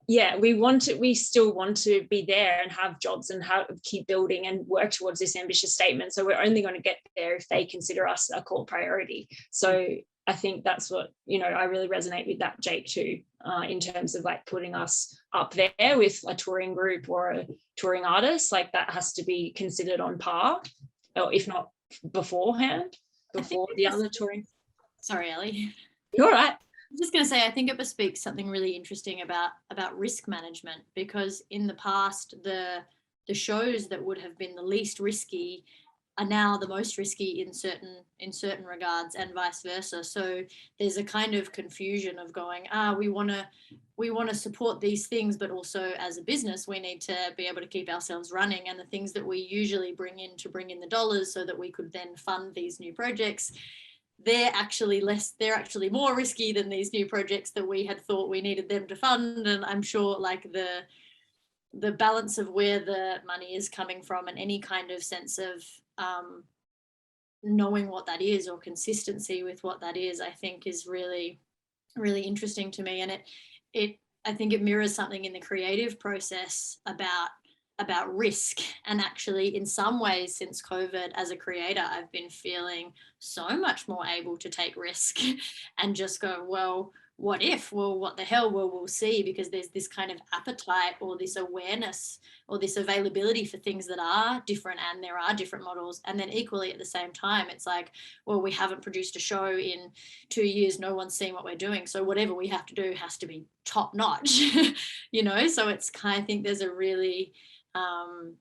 we still want to be there and have jobs and keep building and work towards this ambitious statement. So we're only going to get there if they consider us a core priority. So I think that's what, I really resonate with that, Jake, too, in terms of putting us up there with a touring group or a touring artist. That has to be considered on par, or if not beforehand, before the other touring. Sorry, Ellie. You're all right. I'm just going to say, I think it bespeaks something really interesting about risk management, because in the past, the shows that would have been the least risky are now the most risky in certain regards, and vice versa. So there's a kind of confusion of going, we want to support these things, but also as a business, we need to be able to keep ourselves running, and the things that we usually bring in the dollars so that we could then fund these new projects, they're actually more risky than these new projects that we had thought we needed them to fund. And I'm sure the balance of where the money is coming from, and any kind of sense of knowing what that is, or consistency with what that is, I think is really, really interesting to me. And I think it mirrors something in the creative process about risk. And actually, in some ways, since COVID, as a creator, I've been feeling so much more able to take risk and just go, well, what if? Well, what the hell? Well, we'll see, because there's this kind of appetite or this awareness or this availability for things that are different, and there are different models. And then equally at the same time, it's like, well, we haven't produced a show in 2 years. No one's seen what we're doing. So whatever we have to do has to be top notch, you know? So it's kind of, I think there's a really, I'm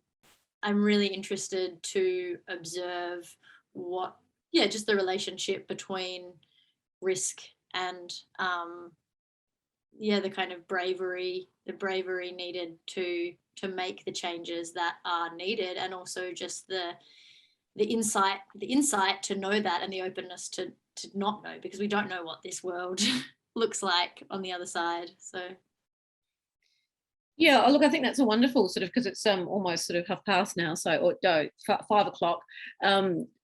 really interested to observe just the relationship between risk and the kind of bravery needed to make the changes that are needed, and also just the insight to know that, and the openness to not know, because we don't know what this world looks like on the other side. So yeah, look, I think that's a wonderful sort of, because it's almost sort of 5:30 now, so, or no, 5 o'clock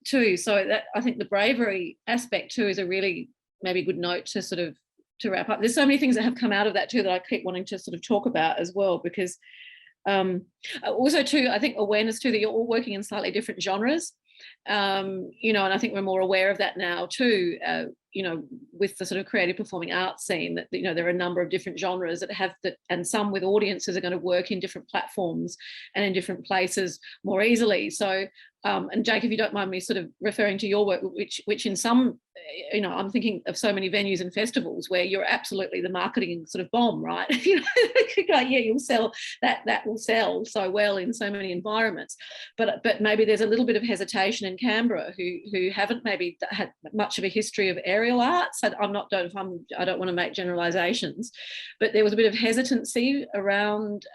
too. So that, I think the bravery aspect too is a really maybe good note to sort of to wrap up. There's so many things that have come out of that too that I keep wanting to sort of talk about as well, because also too, I think awareness too that you're all working in slightly different genres, you know, and I think we're more aware of that now too, you know, with the sort of creative performing arts scene, that, you know, there are a number of different genres that have that, and some with audiences are going to work in different platforms and in different places more easily. So and Jake, if you don't mind me sort of referring to your work, which in some, you know, I'm thinking of so many venues and festivals where you're absolutely the marketing sort of bomb, right? You know, yeah, you'll sell that will sell so well in so many environments, but maybe there's a little bit of hesitation in Canberra who haven't maybe had much of a history of aerial arts. I don't want to make generalizations, but there was a bit of hesitancy around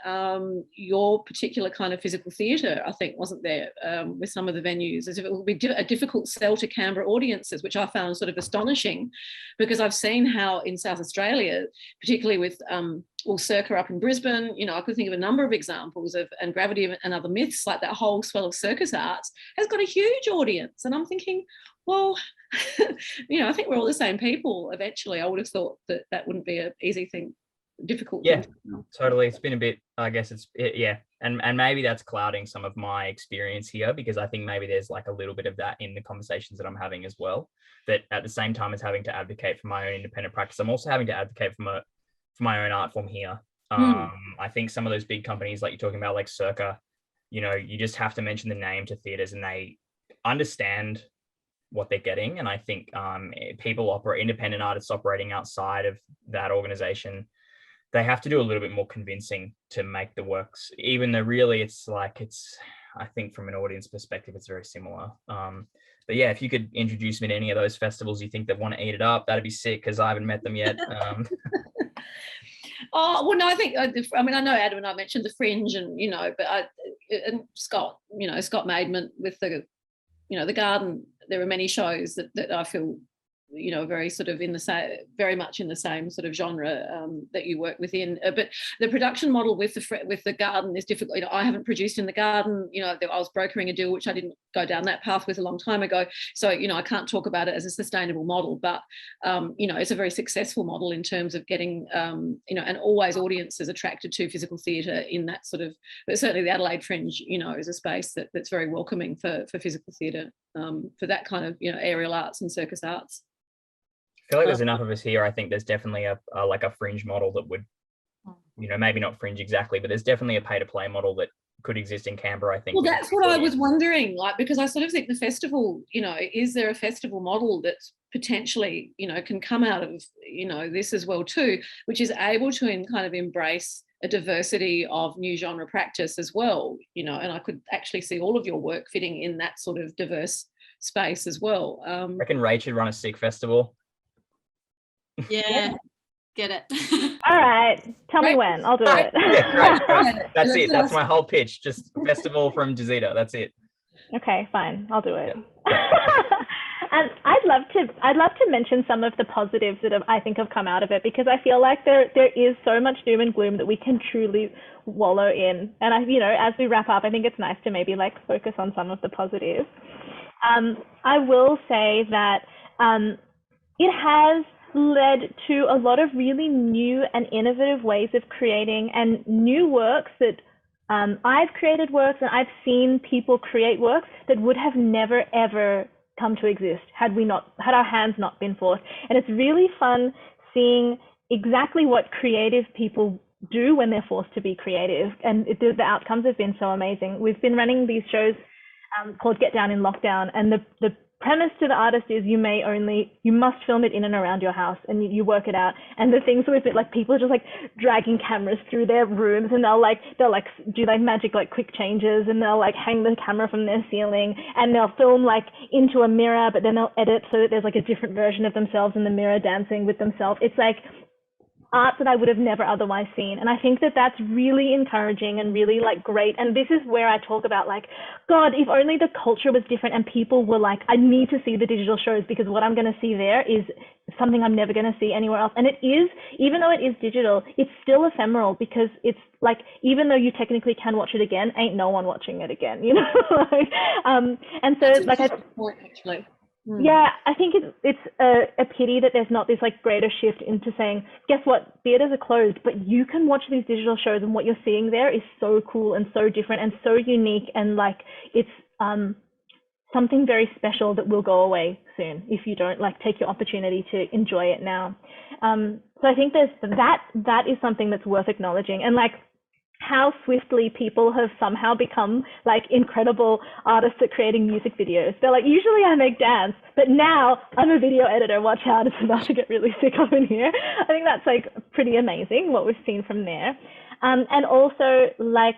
your particular kind of physical theatre, I think, wasn't there, with some of the venues, as if it would be a difficult sell to Canberra audiences, which I found sort of astonishing, because I've seen how in South Australia, particularly with Circa up in Brisbane, you know, I could think of a number of examples of, and Gravity and Other Myths, like that whole swell of circus arts has got a huge audience. And I'm thinking, well, you know, I think we're all the same people eventually. I would have thought that that wouldn't be an easy thing, difficult. Yeah, totally. It's been a bit, I guess yeah. And maybe that's clouding some of my experience here, because I think maybe there's like a little bit of that in the conversations that I'm having as well, that at the same time as having to advocate for my own independent practice, I'm also having to advocate for my own art form here. I think some of those big companies like you're talking about, like Circa, you know, you just have to mention the name to theaters and they understand what they're getting. And I think independent artists operating outside of that organization, they have to do a little bit more convincing to make the works, even though really I think from an audience perspective, it's very similar. But yeah, if you could introduce me to any of those festivals you think that want to eat it up, that'd be sick, because I haven't met them yet. Oh, well, no, I think, I mean, I know Adam and I mentioned the Fringe and, you know, but and Scott, you know, Scott Maidment with the, you know, the Garden, there are many shows that I feel, you know, very sort of in the same, very much in the same sort of genre that you work within. But the production model with the Garden is difficult. You know, I haven't produced in the Garden. You know, I was brokering a deal, which I didn't go down that path with a long time ago. So, you know, I can't talk about it as a sustainable model, but, you know, it's a very successful model in terms of getting, you know, and always audiences attracted to physical theatre in that sort of, but certainly the Adelaide Fringe, you know, is a space that's very welcoming for physical theatre, for that kind of, you know, aerial arts and circus arts. I feel like there's enough of us here. I think there's definitely a fringe model that would, you know, maybe not fringe exactly, but there's definitely a pay to play model that could exist in Canberra, I think. Well, that's what I was wondering, like, because I sort of think the festival, you know, is there a festival model that's potentially, you know, can come out of, you know, this as well too, which is able to kind of embrace a diversity of new genre practice as well, you know, and I could actually see all of your work fitting in that sort of diverse space as well. I reckon Reid should run a sick festival. Yeah, get it. All right, tell me when. I'll do it. Yeah, great. That's it. That's my whole pitch. Just festival from Jazida. That's it. Okay, fine. I'll do it. Yeah. And I'd love to mention some of the positives that I think have come out of it, because I feel like there is so much doom and gloom that we can truly wallow in. And you know, as we wrap up, I think it's nice to maybe like focus on some of the positives. I will say that it has led to a lot of really new and innovative ways of creating, and new works that I've created works and I've seen people create works that would have never ever come to exist had our hands not been forced. And it's really fun seeing exactly what creative people do when they're forced to be creative. And the outcomes have been so amazing. We've been running these shows called Get Down in Lockdown. And the premise to the artist is you must film it in and around your house, and you work it out. And the things with it, like people are just like dragging cameras through their rooms, and they'll do like magic, like quick changes, and they'll like hang the camera from their ceiling, and they'll film like into a mirror, but then they'll edit so that there's like a different version of themselves in the mirror dancing with themselves. It's like art that I would have never otherwise seen. And I think that that's really encouraging and really like great. And this is where I talk about like, God, if only the culture was different and people were like, I need to see the digital shows because what I'm going to see there is something I'm never going to see anywhere else. And it is, even though it is digital, it's still ephemeral because it's like, even though you technically can watch it again, ain't no one watching it again, you know? And so that's like, point, actually. Yeah, I think it's a pity that there's not this like greater shift into saying, guess what, theaters are closed, but you can watch these digital shows and what you're seeing there is so cool and so different and so unique, and like it's something very special that will go away soon if you don't like take your opportunity to enjoy it now. So I think there's that is something that's worth acknowledging, and like how swiftly people have somehow become like incredible artists at creating music videos. They're like, usually I make dance, but now I'm a video editor. Watch out, it's about to get really sick up in here. I think that's like pretty amazing what we've seen from there. And also like,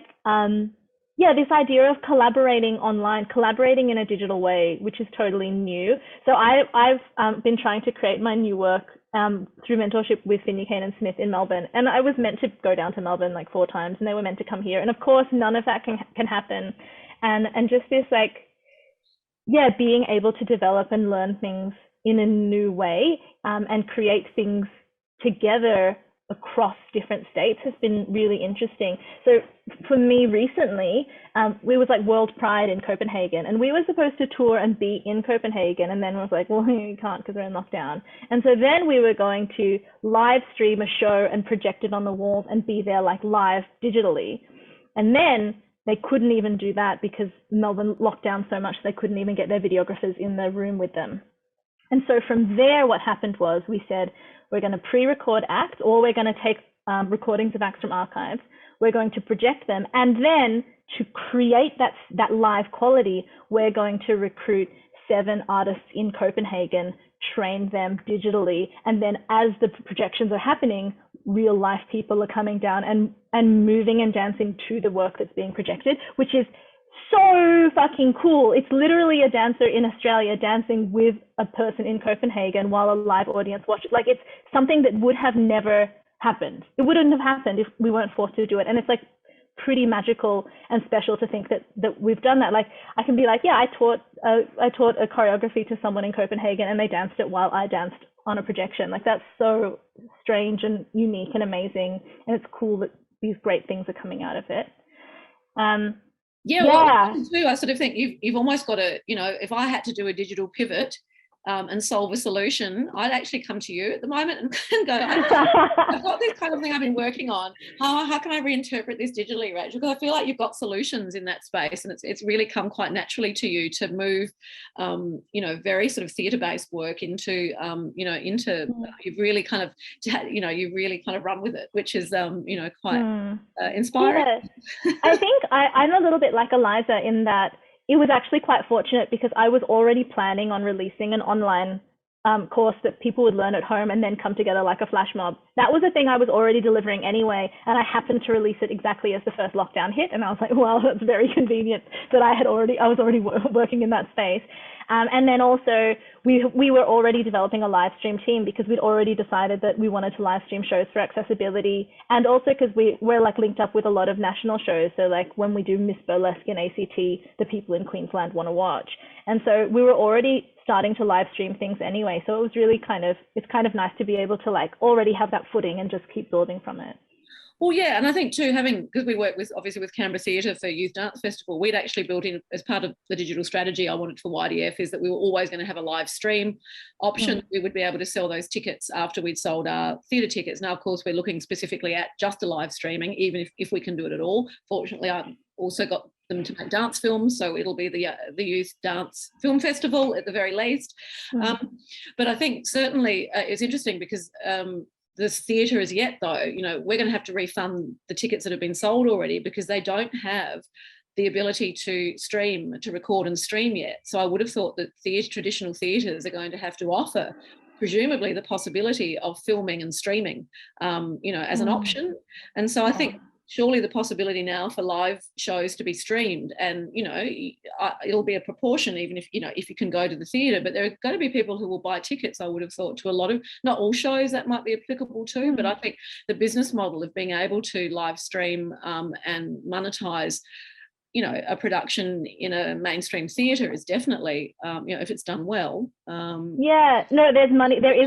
this idea of collaborating online, collaborating in a digital way, which is totally new. So I've been trying to create my new work through mentorship with Finney Kane Smith in Melbourne. And I was meant to go down to Melbourne like 4 times, and they were meant to come here. And of course, none of that can happen. And just this like, being able to develop and learn things in a new way and create things together across different states has been really interesting. So for me recently, we was like World Pride in Copenhagen, and we were supposed to tour and be in Copenhagen, and then was like, well, you can't because we're in lockdown. And so then we were going to live stream a show and project it on the walls and be there like live digitally. And then they couldn't even do that because Melbourne locked down so much they couldn't even get their videographers in the room with them. And so from there, what happened was we said, we're going to pre-record acts, or we're going to take recordings of acts from archives. We're going to project them. And then to create that live quality, we're going to recruit 7 artists in Copenhagen, train them digitally. And then as the projections are happening, real life people are coming down and moving and dancing to the work that's being projected, which is so fucking cool. It's literally a dancer in Australia dancing with a person in Copenhagen while a live audience watches. Like, it's something that would have never happened. It wouldn't have happened if we weren't forced to do it. And it's like pretty magical and special to think that we've done that. Like, I can be like, I taught a choreography to someone in Copenhagen and they danced it while I danced on a projection. Like, that's so strange and unique and amazing. And it's cool that these great things are coming out of it. Well, too, I sort of think you've almost got to, if I had to do a digital pivot and solve a solution, I'd actually come to you at the moment and go, I've got this kind of thing I've been working on. How can I reinterpret this digitally, Rachel? Because I feel like you've got solutions in that space, and it's really come quite naturally to you to move, very sort of theatre-based work into, you've really kind of, you've really kind of run with it, which is, quite inspiring. Yeah. I think I'm a little bit like Eliza in that it was actually quite fortunate because I was already planning on releasing an online course that people would learn at home and then come together like a flash mob. That was a thing I was already delivering anyway, and I happened to release it exactly as the first lockdown hit, and I was like, well, that's very convenient that I was already working in that space. And then also we were already developing a live stream team because we'd already decided that we wanted to live stream shows for accessibility, and also because we're like linked up with a lot of national shows. So like when we do Miss Burlesque in ACT, the people in Queensland want to watch. And so we were already starting to live stream things anyway. So it was really it's kind of nice to be able to like already have that footing and just keep building from it. Well, yeah, and I think too, because we work obviously with Canberra Theatre for Youth Dance Festival, we'd actually built in as part of the digital strategy I wanted for YDF is that we were always going to have a live stream option. We would be able to sell those tickets after we'd sold our theatre tickets. Now, of course, we're looking specifically at just a live streaming, even if we can do it at all. Fortunately, I've also got them to make dance films, so it'll be the Youth Dance Film Festival at the very least. But I think certainly it's interesting because this theatre as yet, though. You know, we're going to have to refund the tickets that have been sold already because they don't have the ability to stream, to record and stream yet. So I would have thought that traditional theatres are going to have to offer, presumably, the possibility of filming and streaming, you know, as an option. And so I think surely the possibility now for live shows to be streamed, and, you know, it'll be a proportion, even if, you know, if you can go to the theatre, but there are going to be people who will buy tickets, I would have thought, to a lot of, not all shows that might be applicable to, but I think the business model of being able to live stream and monetize, you know, a production in a mainstream theatre is definitely, you know, if it's done well. Yeah, no, there is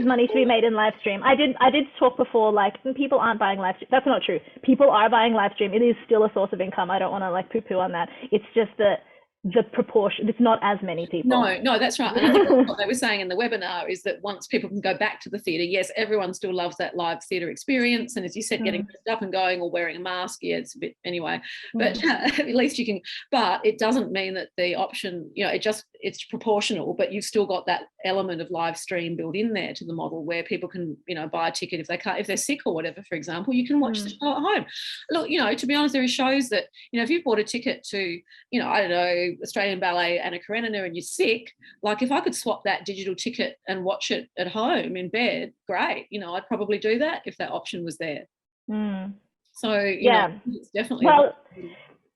money to be made in live stream. I did talk before, like, people aren't buying live stream. That's not true. People are buying live stream. It is still a source of income. I don't want to like poo-poo on that. It's just that the proportion, it's not as many people. No, that's right. And I think what they were saying in the webinar is that once people can go back to the theatre, yes, everyone still loves that live theatre experience. And as you said, getting dressed up and going or wearing a mask, yeah, it's a bit anyway, but at least you can, but it doesn't mean that the option, you know, it's proportional, but you've still got that element of live stream built in there to the model where people can, you know, buy a ticket if they're sick or whatever, for example, you can watch the show at home. Look, you know, to be honest, there are shows that, you know, if you've bought a ticket to, you know, I don't know, Australian Ballet Anna Karenina and you're sick, like if I could swap that digital ticket and watch it at home in bed, great. You know, I'd probably do that if that option was there. So, you know, it's definitely. Well,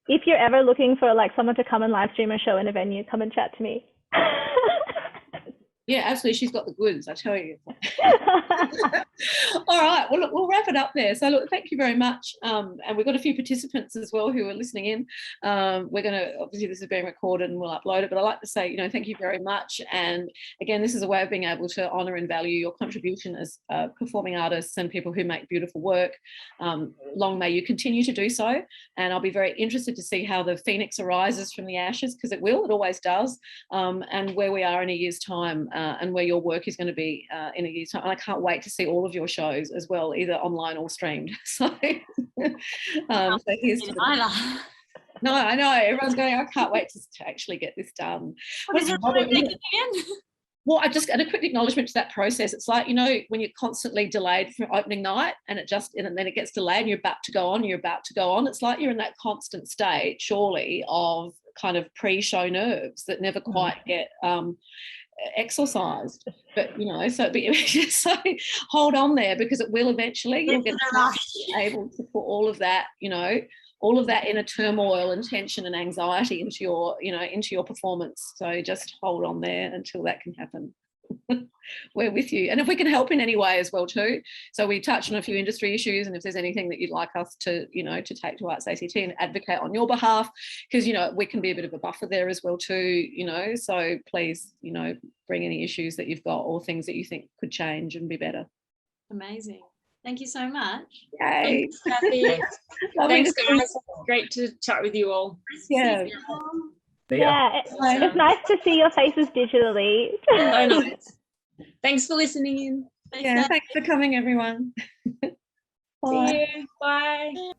if you're ever looking for like someone to come and live stream a show in a venue, come and chat to me. Yeah, absolutely. She's got the goods, I tell you. All right. Well, look, we'll wrap it up there. So, look, thank you very much. And we've got a few participants as well who are listening in. We're going to, obviously, this is being recorded and we'll upload it. But I'd like to say, you know, thank you very much. And again, this is a way of being able to honour and value your contribution as performing artists and people who make beautiful work. Long may you continue to do so. And I'll be very interested to see how the phoenix arises from the ashes, because it will, it always does, and where we are in a year's time. And where your work is going to be in a year's time. And I can't wait to see all of your shows as well, either online or streamed. So, so here's to the... No, I know. Everyone's going, I can't wait to actually get this done. What is it again? Well, and a quick acknowledgement to that process. It's like, you know, when you're constantly delayed for opening night and then it gets delayed and you're about to go on, It's like you're in that constant state, surely, of kind of pre-show nerves that never quite get exercised. But, you know, so hold on there, because it will eventually. You'll get able to put all of that, you know, all of that inner turmoil and tension and anxiety into your performance. So just hold on there until that can happen. We're with you. And if we can help in any way as well too. So we touched on a few industry issues, and if there's anything that you'd like us to, you know, to take to Arts ACT and advocate on your behalf, because, you know, we can be a bit of a buffer there as well too, you know, so please, you know, bring any issues that you've got or things that you think could change and be better. Amazing. Thank you so much. Yay. Thanks, Cathy. Thanks, guys. Great to chat with you all. Yeah. Yeah, it's nice to see your faces digitally. Oh, nice. Thanks for listening in. Thanks for coming, everyone. Bye. See you. Bye.